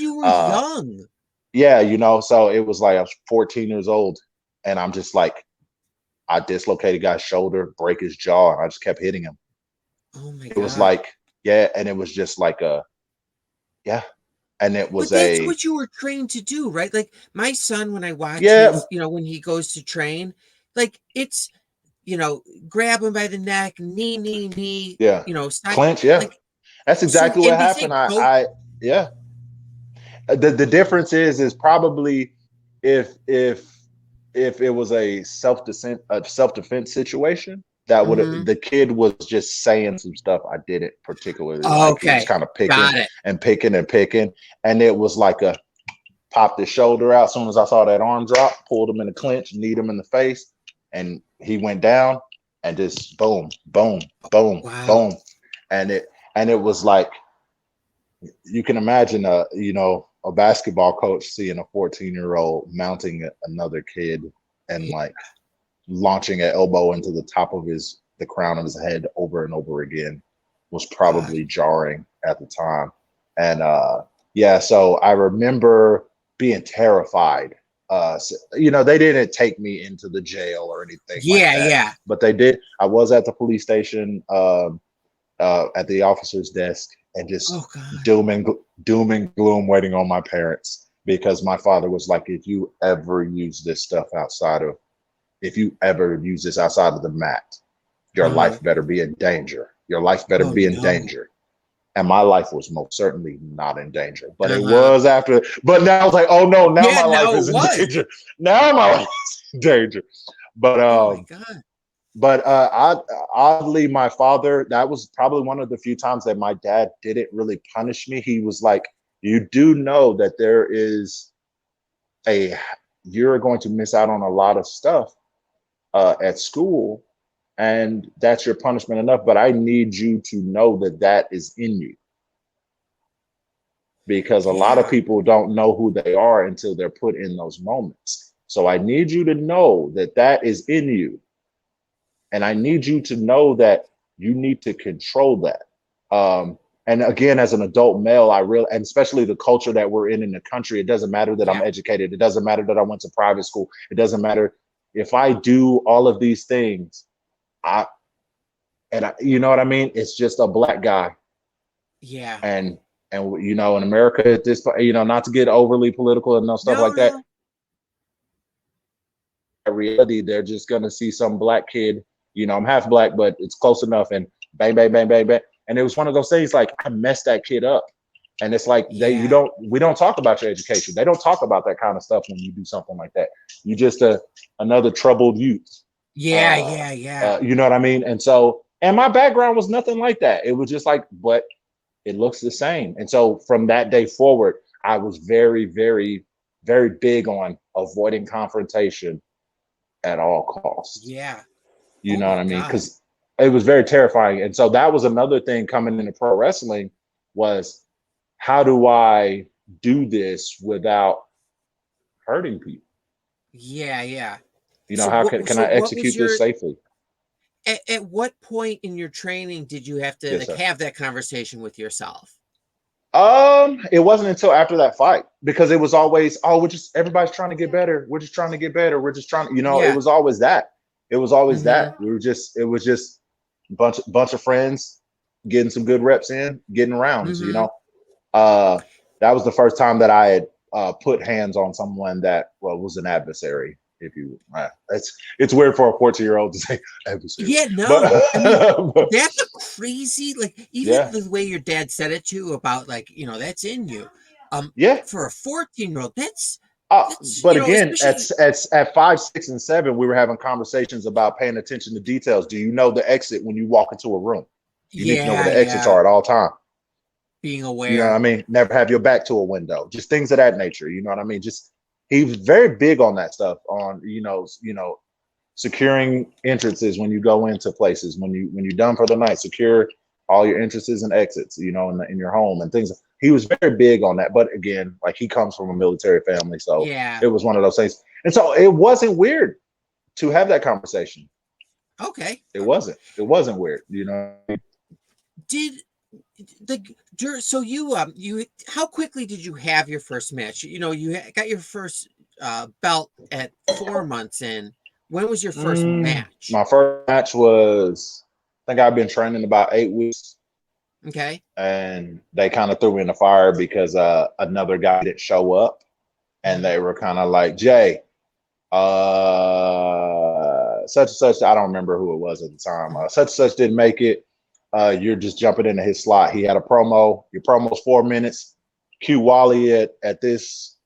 you were young. yeah, you know, so it was like I was 14 years old, and I'm just like, I dislocated guy's shoulder, break his jaw, and I just kept hitting him. Oh my It was God. like, yeah, and it was just like yeah, and it was But that's what you were trained to do, right? Like my son, when I watch yeah, his, when he goes to train, like it's, grab him by the neck, knee, yeah, side, clinch, yeah. like, That's so, exactly what and they say happened. coach, Yeah. The difference is probably if it was a self defense situation, that would mhm. the kid was just saying some stuff I didn't particularly like. He was Okay, kind of picking got it. and picking and picking, and it was like a popped his shoulder out. As soon as I saw that arm drop, pulled him in the clinch, kneed him in the face, and he went down, and just boom, boom, boom, Wow. boom, and it was like, you can imagine a basketball coach seeing a 14-year-old mounting another kid and Yeah. like launching an elbow into the top of the crown of his head over and over again was probably jarring at the time. And yeah, so I remember being terrified. They didn't take me into the jail or anything like that, Yeah. but they did. I was at the police station, at the officer's desk, and Oh just God. doom and gloom waiting on my parents, because my father was like, if you ever use this outside of the mat, your life better be in danger. Your life better Oh be in no. danger. And my life was most certainly not in danger, but it Uh-huh. was after. But now I was like, oh no, now Yeah, my life now is it in was. danger. Now my life is in danger. But Oh my God. oddly, my father, that was probably one of the few times that my dad didn't really punish me. He was like, you do know that you're going to miss out on a lot of stuff at school, and that's your punishment enough, but I need you to know that is in you, because a lot of Yeah. people don't know who they are until they're put in those moments. So I need you to know that is in you. And I need you to know that you need to control that. And again, as an adult male, and especially the culture that we're in the country, it doesn't matter that I'm educated. It doesn't matter that I went to private school. It doesn't matter if I do all of these things. You know what I mean? It's just a black guy. Yeah. And in America at this point, not to get overly political and stuff like that. No. In reality, they're just gonna see some black kid. I'm half black, but it's close enough, and bang, bang, bang, bang, bang. And it was one of those things like, I messed that kid up. And it's like we don't talk about your education. They don't talk about that kind of stuff when you do something like that. You just another troubled youth. Yeah. You know what I mean? And my background was nothing like that. It was just like, but it looks the same. And so from that day forward, I was very, very, very big on avoiding confrontation at all costs. Yeah. You Oh know what my I mean? God. Because it was very terrifying. And so that was another thing coming into pro wrestling was, how do I do this without hurting people? Yeah. How can I execute this safely? At what point in your training did you have to Yes, sir. have that conversation with yourself? It wasn't until after that fight, because it was always, everybody's trying to get better. We're just trying to get better. We're just trying, it was always that. It was always that. It was just bunch of friends getting some good reps in, getting rounds, that was the first time that I had put hands on someone that was an adversary. It's weird for a 14-year-old to say adversary. Yeah, no, but, I mean, that's a crazy, like, even the way your dad said it to you about, like, that's in you. For a 14-year-old, that's but again, at 5, 6, and 7, we were having conversations about paying attention to details. Do you know the exit when you walk into a room? You need to know where the exits are at all times. Being aware. You know what I mean? Never have your back to a window. Just things of that nature. You know what I mean? He was very big on that stuff, on securing entrances when you go into places. When you're done for the night, secure all your entrances and exits, in your home and things. He was very big on that. But again, like, he comes from a military family, so it was one of those things. And so it wasn't weird to have that conversation. Okay. It wasn't weird, So you how quickly did you have your first match? You know, you got your first belt at 4 months in. When was your first match? My first match was, I think I've been training about 8 weeks. Okay. And they kind of threw me in the fire because another guy didn't show up, and they were kind of like, Jay, such and such, I don't remember who it was at the time. Such and such didn't make it. You're just jumping into his slot. He had a promo. Your promo's 4 minutes. Cue Wally at this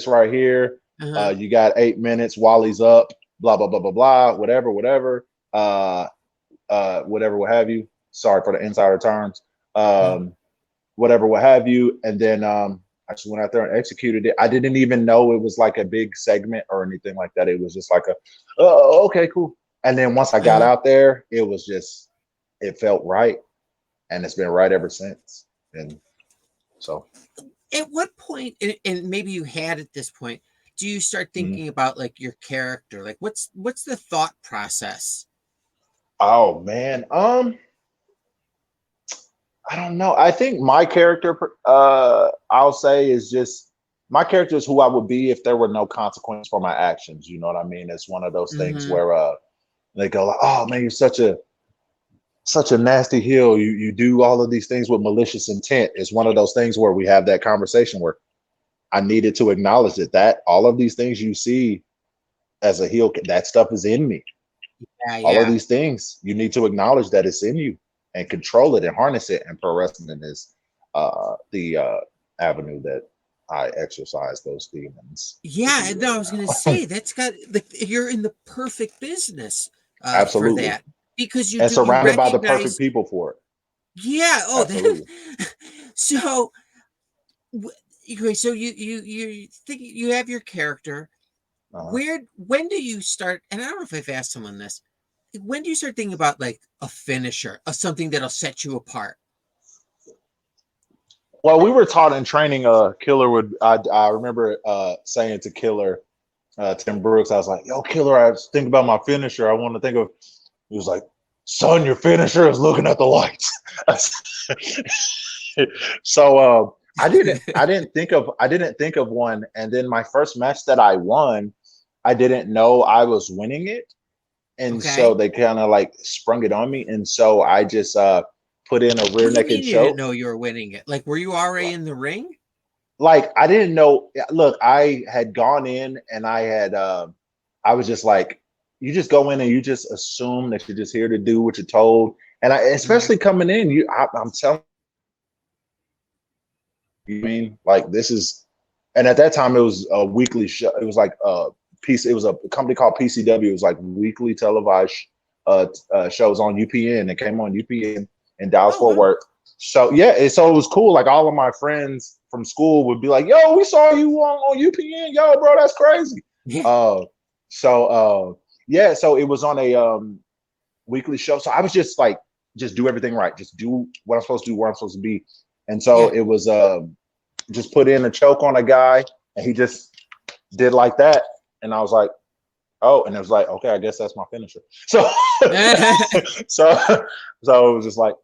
right here. You got 8 minutes. Wally's up. Blah blah blah blah blah. Whatever. Whatever. What have you. Sorry for the insider terms. Whatever, what have you. And then I just went out there and executed it. I didn't even know it was like a big segment or anything like that. It was just like okay, cool. And then once I got out there, it was just, it felt right. And it's been right ever since. And so. At what point, and maybe you had at this point, do you start thinking about like your character? Like what's the thought process? Oh man. I don't know. I think my character, I'll say, is just, my character is who I would be if there were no consequence for my actions. You know what I mean? It's one of those things where they go like, oh man, you're such a nasty heel. You do all of these things with malicious intent. It's one of those things where we have that conversation where I needed to acknowledge that all of these things you see as a heel, that stuff is in me. All of these things, you need to acknowledge that it's in you and control it and harness it. And pro wrestling is the avenue that I exercise those demons. Yeah, no, I was going to say you're in the perfect business absolutely for that, because you surrounded by the perfect people for it. Yeah. Oh, so you think you have your character. When do you start? And I don't know if I've asked someone this. When do you start thinking about like a finisher, or something that'll set you apart? Well, we were taught in training, Killer would, I remember saying to Killer, Tim Brooks, I was like, yo, Killer, I think about my finisher. I want to think of, he was like, son, your finisher is looking at the lights. So I didn't think of one. And then my first match that I won, I didn't know I was winning it. And so they kind of like sprung it on me. And so I just put in a rear naked choke. You didn't know you were winning it. Like, were you already in the ring? Like, I didn't know. Look, I had gone in and I had, I was just like, you just go in and you just assume that you're just here to do what you're told. And especially coming in, I'm telling you, I mean, like, this is, and at that time it was a weekly show. It was like it was a company called PCW. It was like weekly televised shows on UPN. It came on UPN in Dallas Fort Worth. So yeah, so it was cool. Like, all of my friends from school would be like, yo, we saw you on UPN. Yo, bro, that's crazy. So it was on a weekly show. So I was just like, just do everything right. Just do what I'm supposed to do, where I'm supposed to be. And so it was just put in a choke on a guy, and he just did like that. And I was like, oh, and it was like, okay, I guess that's my finisher. So so it was just like,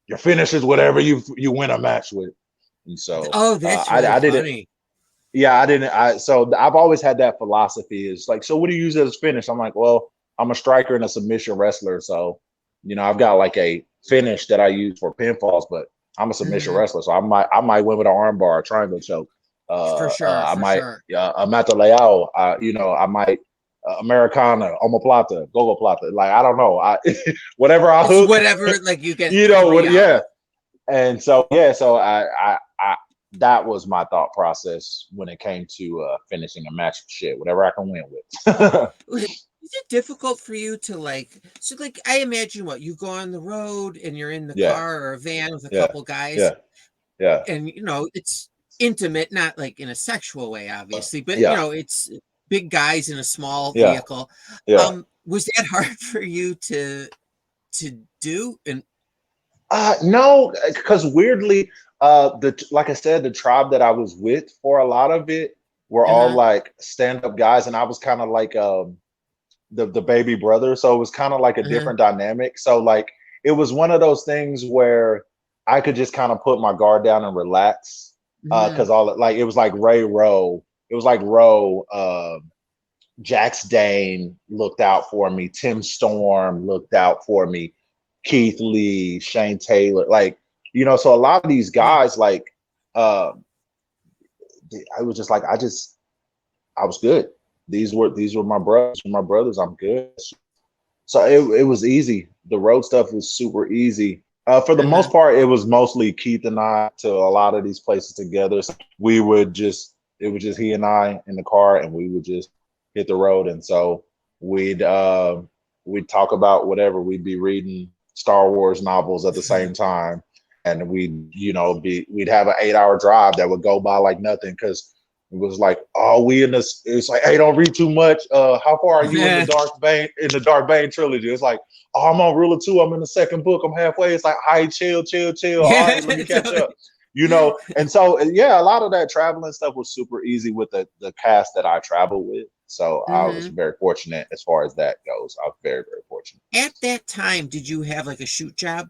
your finisher is whatever you win a match with. And so that's really funny. So I've always had that philosophy, is like, so what do you use as a finish? I'm like, well, I'm a striker and a submission wrestler. So, you know, I've got like a finish that I use for pinfalls, but I'm a submission wrestler. So I might win with an arm bar, a triangle choke. For sure. I might, a Mata Leao, you know, I might, Americana, omoplata, gogo plata. Like, I don't know. Whatever I hook. Whatever, like, you get, you know, And so, so I that was my thought process when it came to finishing a match. Shit, whatever I can win with. Is it difficult for you to like, so like, I imagine you go on the road and you're in the car or a van with a couple guys. Yeah. And, you know, it's intimate, not like in a sexual way, obviously, but, you know, it's big guys in a small vehicle. Was that hard for you to do? And no, because weirdly, like I said, the tribe that I was with for a lot of it were all like stand-up guys, and I was kind of like the baby brother, so it was kind of like a different dynamic. So like, it was one of those things where I could just kind of put my guard down and relax. Because it was like Ray Rowe. It was like Rowe, Jax Dane looked out for me. Tim Storm looked out for me. Keith Lee, Shane Taylor, like, you know, so a lot of these guys, like, I was just like, I was good. These were my brothers. I'm good. So it was easy. The road stuff was super easy. For the most part, it was mostly Keith and I to a lot of these places together. So it was just he and I in the car, and we would just hit the road. And so we'd talk about whatever. We'd be reading Star Wars novels at the same time, and we'd have an 8-hour drive that would go by like nothing, because it was like, oh, it's like, hey, don't read too much. How far are you in the Dark Bane trilogy? It's like, oh, I'm on Ruler 2. I'm in the second book. I'm halfway. It's like, all right, chill. All right, let me catch up. You know, and so yeah, a lot of that traveling stuff was super easy with the cast that I traveled with. So I was very fortunate as far as that goes. I was very, very fortunate. At that time, did you have like a shoot job?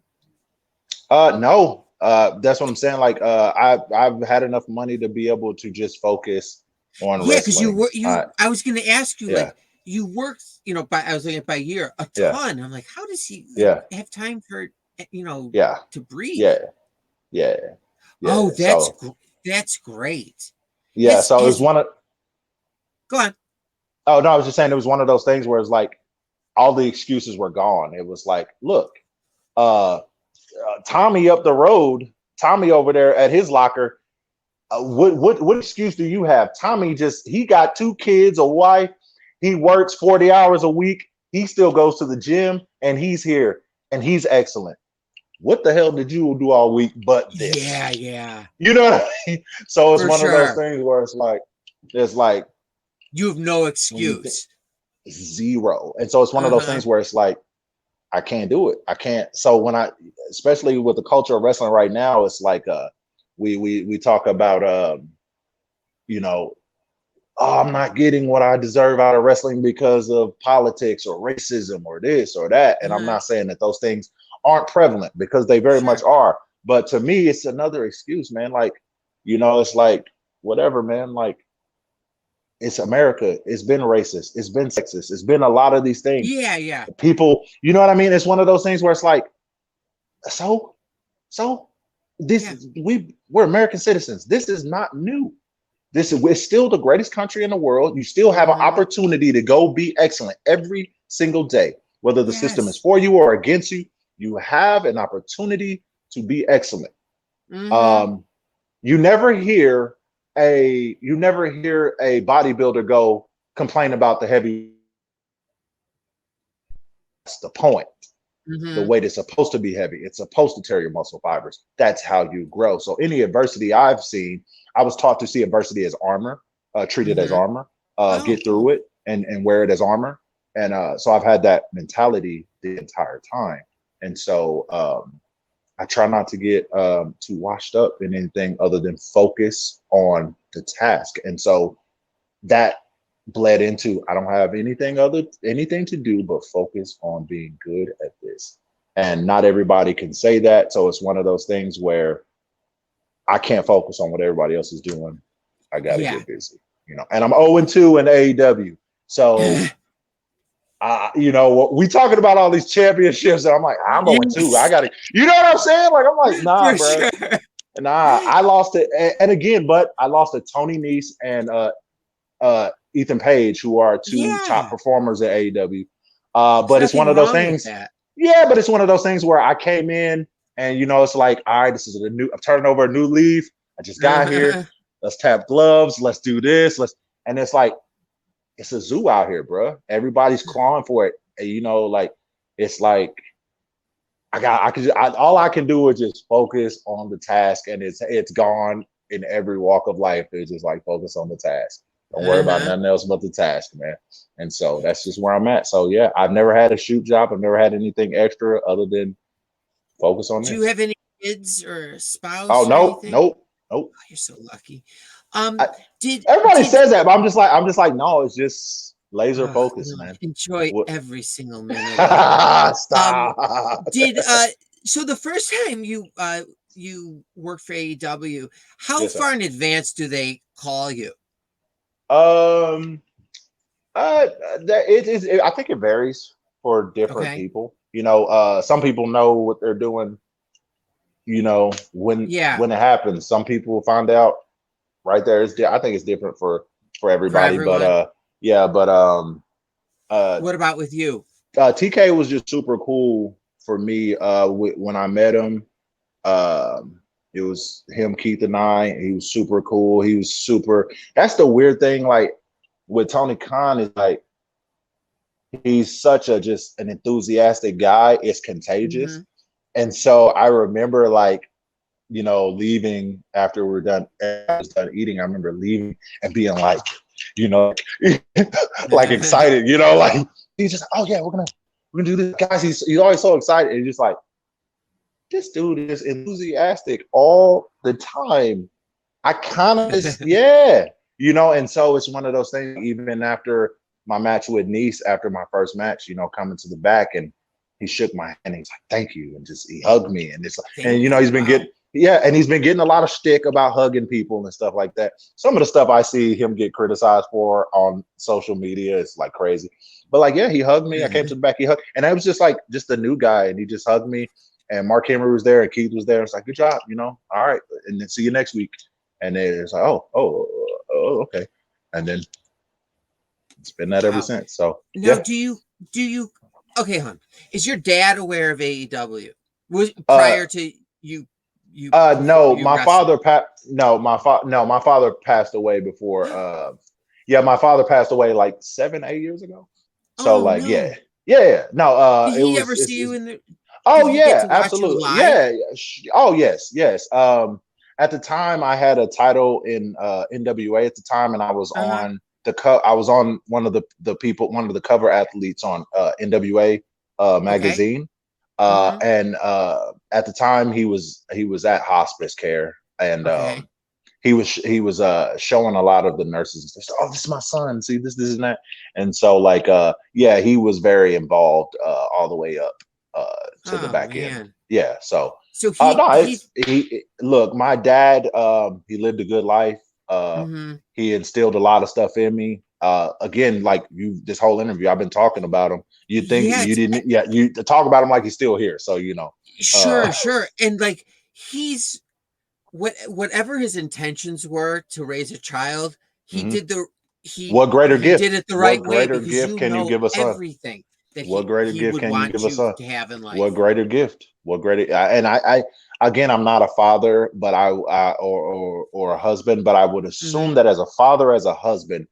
No. That's what I'm saying. Like, I've had enough money to be able to just focus on wrestling. Because I was going to ask you, like, you worked, I was looking at by year a ton. I'm like, how does he have time for, to breathe? Yeah. Oh, that's great. Yeah. So it was one of. Go on. Oh no, I was just saying it was one of those things where it's like all the excuses were gone. It was like, look, Tommy up the road, Tommy over there at his locker. What excuse do you have? Tommy he got 2 kids, a wife. He works 40 hours a week. He still goes to the gym, and he's here, and he's excellent. What the hell did you do all week but this? Yeah. You know what I mean? So it's one of those things where it's like you have no excuse. Zero. And so it's one of those things where it's like, I can't do it. I can't. So especially with the culture of wrestling right now, it's like we talk about oh, I'm not getting what I deserve out of wrestling because of politics or racism or this or that. And I'm not saying that those things aren't prevalent, because they very much are. But to me, it's another excuse, man. Like, it's like, whatever, man. Like, it's America. It's been racist. It's been sexist. It's been a lot of these things. Yeah. People, you know what I mean? It's one of those things where it's like, we're American citizens. This is not new. We're still the greatest country in the world. You still have an opportunity to go be excellent every single day, whether the system is for you or against you. You have an opportunity to be excellent. You never hear a bodybuilder go complain about the heavy. That's the point. The weight is supposed to be heavy. It's supposed to tear your muscle fibers. That's how you grow. So any adversity I've seen, I was taught to see adversity as armor, treat it as armor, get through it and wear it as armor. And so I've had that mentality the entire time. And so I try not to get too washed up in anything other than focus on the task. And so that bled into, I don't have anything to do but focus on being good at this. And not everybody can say that. So it's one of those things where I can't focus on what everybody else is doing. I got to get busy, and I'm 0-2 in AEW. So, we talking about all these championships, and I'm like, I'm 0-2. I got to, you know what I'm saying? Like, I'm like, nah, bro. Sure. Nah, I lost it. And again, but I lost to Tony Nese and Ethan Page, who are 2 top performers at AEW. But it's one of those things. Yeah, but it's one of those things where I came in and, it's like, all right, I'm turning over a new leaf. I just got here. Let's tap gloves. Let's do this. And it's like, it's a zoo out here, bro. Everybody's clawing for it. And, it's like, all I can do is just focus on the task, and it's gone in every walk of life. It's just like, focus on the task. Don't worry about nothing else but the task, man. And so that's just where I'm at. So yeah, I've never had a shoot job. I've never had anything extra other than focus on this. Do you have any kids or spouse? Oh, nope. Oh, you're so lucky. Everybody says that, but I'm just like, no, it's just laser focus, man. Enjoy every single minute. Stop. So the first time you you work for AEW, how Yes, sir. far in advance do they call you? I think it varies for different people. Some people know what they're doing, when it happens. Some people find out right there. I think it's different for everybody. But what about with you? TK was just super cool for me. When I met him, it was him, Keith, and I. He was super cool. He was super. That's the weird thing, like with Tony Khan, is like he's such just an enthusiastic guy. It's contagious. Mm-hmm. And so I remember, like, leaving after I was done eating. I remember leaving and being like, like excited, like he's just, oh yeah, we're gonna do this, guys. He's always so excited, and just like, this dude is enthusiastic all the time. I kind of and so it's one of those things. Even after my match with Nice, after my first match, coming to the back, and he shook my hand. And he's like, "Thank you," and just he hugged me, and it's like, and he's been getting a lot of shtick about hugging people and stuff like that. Some of the stuff I see him get criticized for on social media is like crazy, but like, yeah, he hugged me. I came to the back, he hugged, and I was just like, just a new guy, and he just hugged me. And Mark Henry was there, and Keith was there. It's like, good job, all right, and then see you next week. And then it's like, oh, okay, and then it's been that ever since. So now, do you? Okay, hon, is your dad aware of AEW? Was prior to you? No, my father passed away before. My father passed away like 7-8 years ago. So no. No. Did he ever see you in the? Oh yeah, absolutely. Yeah. Oh yes. At the time, I had a title in NWA at the time, and I was on I was on one of the cover athletes on NWA magazine. And at the time, he was at hospice care, and he was showing a lot of the nurses and stuff. Oh, this is my son. See this and that. And so like he was very involved all the way up to the back end. Yeah. So look, my dad, he lived a good life. He instilled a lot of stuff in me. Again, like this whole interview, I've been talking about him. You think you didn't? Yeah, you talk about him like he's still here. So Sure. And like he's whatever his intentions were to raise a child, he did what greater gift? Did it the right way. What greater gift can you give a son? Everything. What greater gift can you give a son to have in life? What greater gift? What greater? And I again, I'm not a father, but or a husband, but I would assume that as a father, as a husband,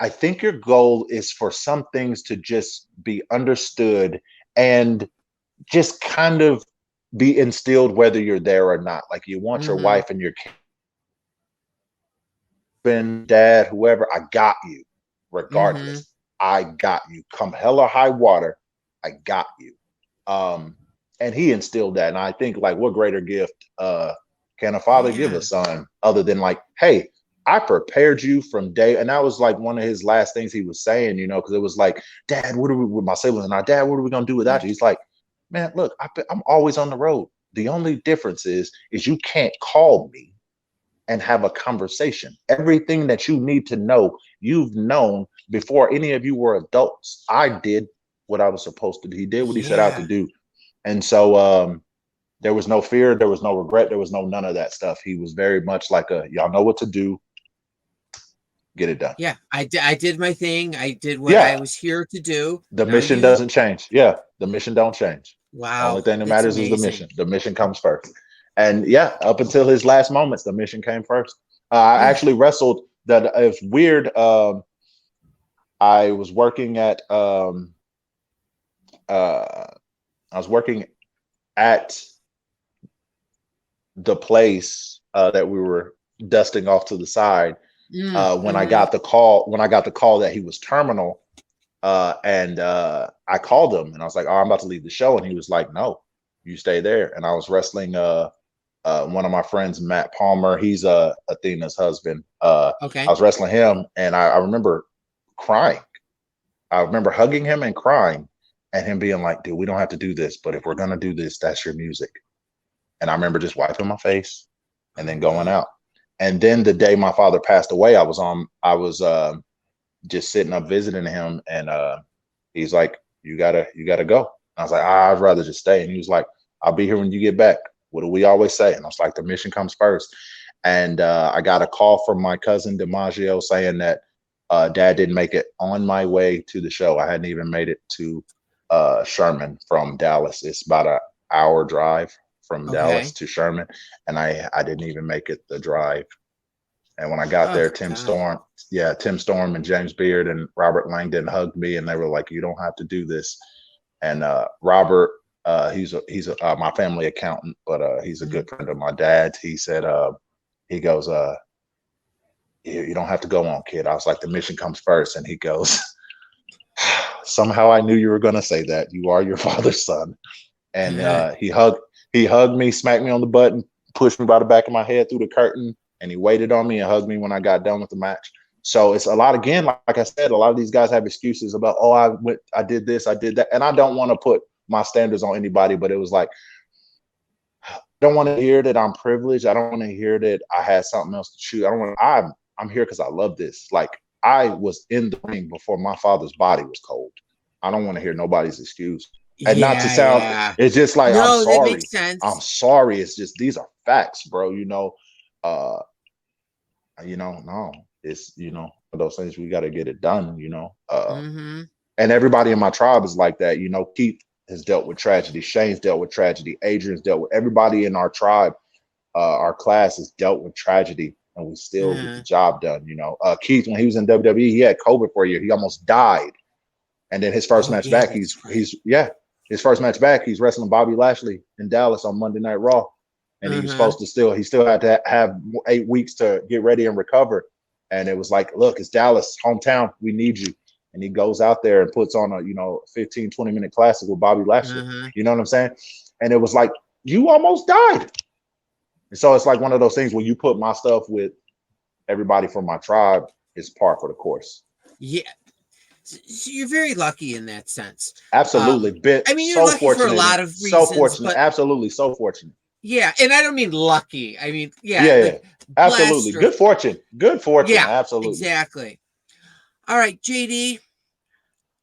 I think your goal is for some things to just be understood and just kind of be instilled, whether you're there or not. Like you want your wife and your kid, dad, whoever, I got you, regardless. I got you. Come hell or high water, I got you. And he instilled that. And I think, like, what greater gift can a father give a son other than like, hey, I prepared you from day. And that was like one of his last things he was saying, because it was like, Dad, what are we with my siblings and our dad? What are we gonna do without you? He's like, man, look, I'm always on the road. The only difference is you can't call me and have a conversation. Everything that you need to know, you've known before any of you were adults. I did what I was supposed to do. He did what he set out to do. And so there was no fear, there was no regret, there was no none of that stuff. He was very much like y'all know what to do. Get it done. Yeah, I did my thing. I did what I was here to do. The mission doesn't change. Yeah, the mission don't change. Wow. Only thing that matters is the mission. The mission comes first. And up until his last moments, the mission came first. I actually wrestled. It's weird. I was working at the place that we were dusting off to the side when I got the call that he was terminal, and I called him and I was like, oh, I'm about to leave the show, and he was like, no, you stay there. And I was wrestling one of my friends, Matt Palmer. He's Athena's husband. I was wrestling him, and I remember crying. I remember hugging him and crying, and him being like, dude, we don't have to do this, but if we're gonna do this, that's your music. And I remember just wiping my face and then going out. And then the day my father passed away, I was just sitting up visiting him, and he's like, you gotta go. I was like, I'd rather just stay. And he was like, I'll be here when you get back. What do we always say? And I was like, the mission comes first. And I got a call from my cousin DiMaggio saying that Dad didn't make it on my way to the show. I hadn't even made it to Sherman from Dallas. It's about an hour drive from Dallas to Sherman, and I didn't even make it the drive. And when I got there, Tim Storm and James Beard and Robert Langdon hugged me, and they were like, you don't have to do this. And Robert, he's my family accountant, but he's a good friend of my dad's. He said, he goes, you don't have to go on, kid. I was like, the mission comes first. And he goes, somehow I knew you were going to say that. You are your father's son. And he hugged me, smacked me on the butt, and pushed me by the back of my head through the curtain. And he waited on me and hugged me when I got done with the match. So it's a lot, again, like I said, a lot of these guys have excuses about, oh, I did this, I did that. And I don't want to put my standards on anybody, but it was like, I don't want to hear that I'm privileged. I don't want to hear that I had something else to choose. I'm here because I love this. Like, I was in the ring before my father's body was cold. I don't want to hear nobody's excuse. And not to sound, it's just like, no, I'm sorry. That makes sense. I'm sorry. It's just, these are facts, bro. No, it's, those things, we got to get it done, and everybody in my tribe is like that. Keith has dealt with tragedy. Shane's dealt with tragedy. Adrian's dealt with, everybody in our tribe, our class has dealt with tragedy, and we still get the job done. Keith, when he was in WWE, he had COVID for a year. He almost died. And then his first match back, his first match back, he's wrestling Bobby Lashley in Dallas on Monday Night Raw. And he was supposed to he still had to have 8 weeks to get ready and recover. And it was like, look, it's Dallas, hometown, we need you. And he goes out there and puts on a, 15, 20-minute classic with Bobby Lashley. You know what I'm saying? And it was like, you almost died. And so it's like one of those things where you put my stuff with everybody from my tribe, is par for the course. Yeah. So you're very lucky in that sense. Absolutely. You're so lucky fortunate for a lot of reasons. So fortunate. Absolutely. So fortunate. Yeah. And I don't mean lucky. I mean, absolutely. Good fortune. Good fortune. Yeah, absolutely. Exactly. All right, JD.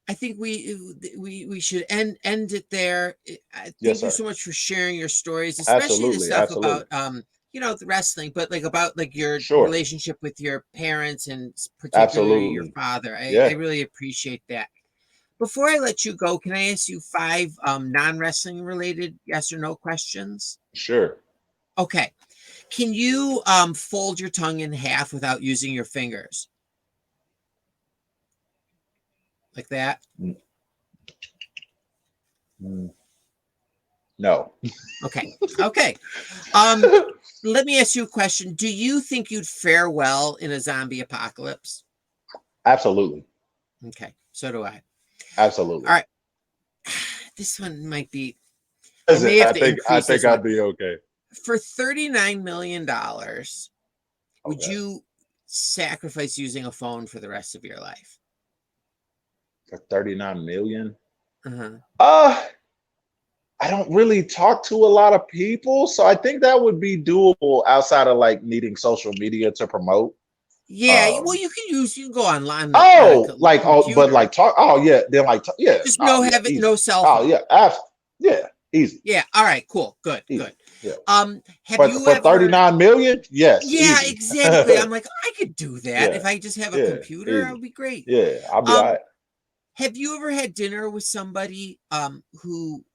I think we should end it there. Thank you so much for sharing your stories, especially the stuff about the wrestling, but about your relationship with your parents and particularly your father. I really appreciate that. Before I let you go, can I ask you 5 non-wrestling related yes or no questions? Sure. Okay. Can you fold your tongue in half without using your fingers? Like that? No. Okay. Let me ask you a question. Do you think you'd fare well in a zombie apocalypse? Absolutely. Okay. So do I. Absolutely. All right. This one might be. I think I'd be okay. For $39 million, would you sacrifice using a phone for the rest of your life? For $39 million? I don't really talk to a lot of people, so I think that would be doable outside of needing social media to promote. Yeah, well, you can go online. Talk. Oh yeah, then Just no cell phone. Oh yeah, easy. Yeah. All right. Cool. Good. Easy. Good. Yeah. Have you for ever 39 million? Yes. Yeah, easy. exactly. I'm like, I could do that Yeah. if I just have a computer. Easy. That would be great. Yeah, I'll be all right. Have you ever had dinner with somebody who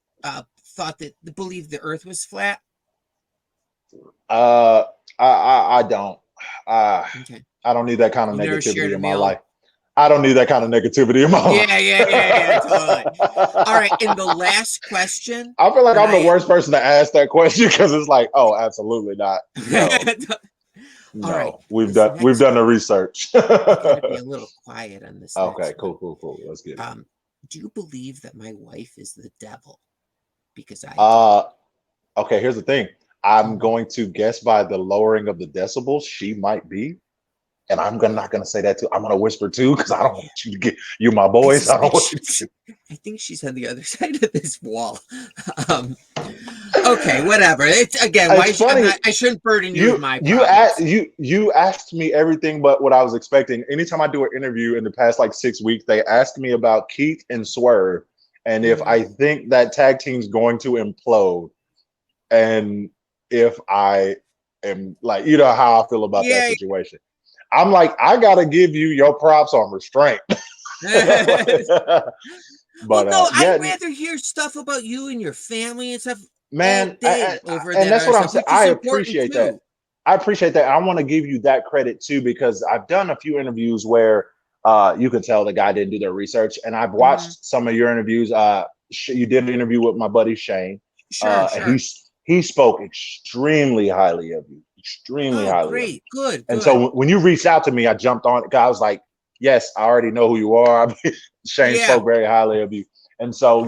believed the Earth was flat? I don't. Okay. I don't need that kind of negativity in my life. I don't need that kind of negativity in my life. Yeah, totally. All right, and the last question. I feel like I'm the worst person to ask that question because it's like, oh, absolutely not. No, no. All right. We've done the research. I gotta be a little quiet on this. Okay, cool. Let's get it. Do you believe that my wife is the devil? Because okay, here's the thing. I'm going to guess by the lowering of the decibels, she might be. And I'm not gonna say that too. I'm gonna whisper too because I don't want you to get you my boys. I don't want you to. I think she's on the other side of this wall. All Okay, whatever. It's again. Why It's funny. I shouldn't burden you with my problems. You asked me everything but what I was expecting. Anytime I do an interview in the past like 6 weeks, they ask me about Keith and Swerve, and if I think that tag team's going to implode, and if I am like, you know how I feel about that situation. I'm like, I gotta give you your props on restraint. But well, no, I'd rather hear stuff about you and your family and stuff. Man, and that's what I'm saying. I appreciate that. I appreciate that. I want to give you that credit too, because I've done a few interviews where you could tell the guy didn't do their research, and I've watched some of your interviews. You did an interview with my buddy Shane. Sure. He spoke extremely highly of you. Extremely highly. Great, good. And so when you reached out to me, I jumped on it. I was like, yes, I already know who you are. Shane spoke very highly of you. And so,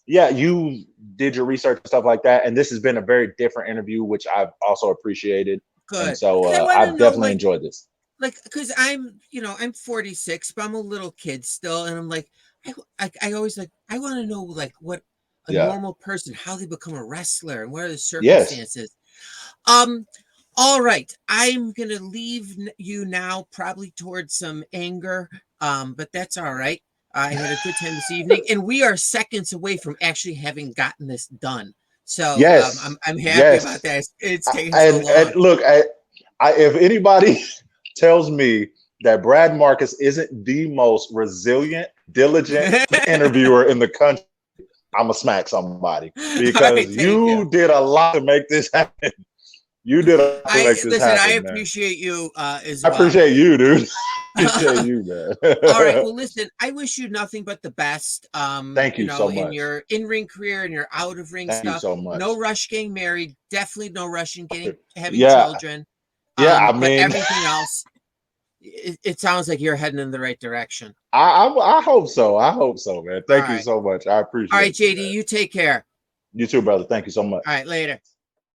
you did your research and stuff like that. And this has been a very different interview, which I've also appreciated. Good. And so I've definitely enjoyed this. Like, because I'm 46, but I'm a little kid still. And I'm like, I always like, I want to know like what a normal person, how they become a wrestler and what are the circumstances. All right. I'm going to leave you now, probably towards some anger. But that's all right. I had a good time this evening, and we are seconds away from actually having gotten this done. So I'm happy about that. It's taking so long. And look, if anybody tells me that Brad Marcus isn't the most resilient, diligent interviewer in the country, I'm gonna smack somebody, because you did a lot to make this happen. You did a lot to make this happen. I appreciate you as well. I appreciate you, dude. Appreciate you, man. All right. Well, listen, I wish you nothing but the best. Thank you so much. In your in-ring career and your out-of-ring stuff. Thank you so much. No rush getting married. Definitely no rush in having children. I mean, but everything else, it sounds like you're heading in the right direction. I hope so. I hope so, man. Thank you so much. I appreciate it. All right, JD, you take care. You too, brother. Thank you so much. All right, later.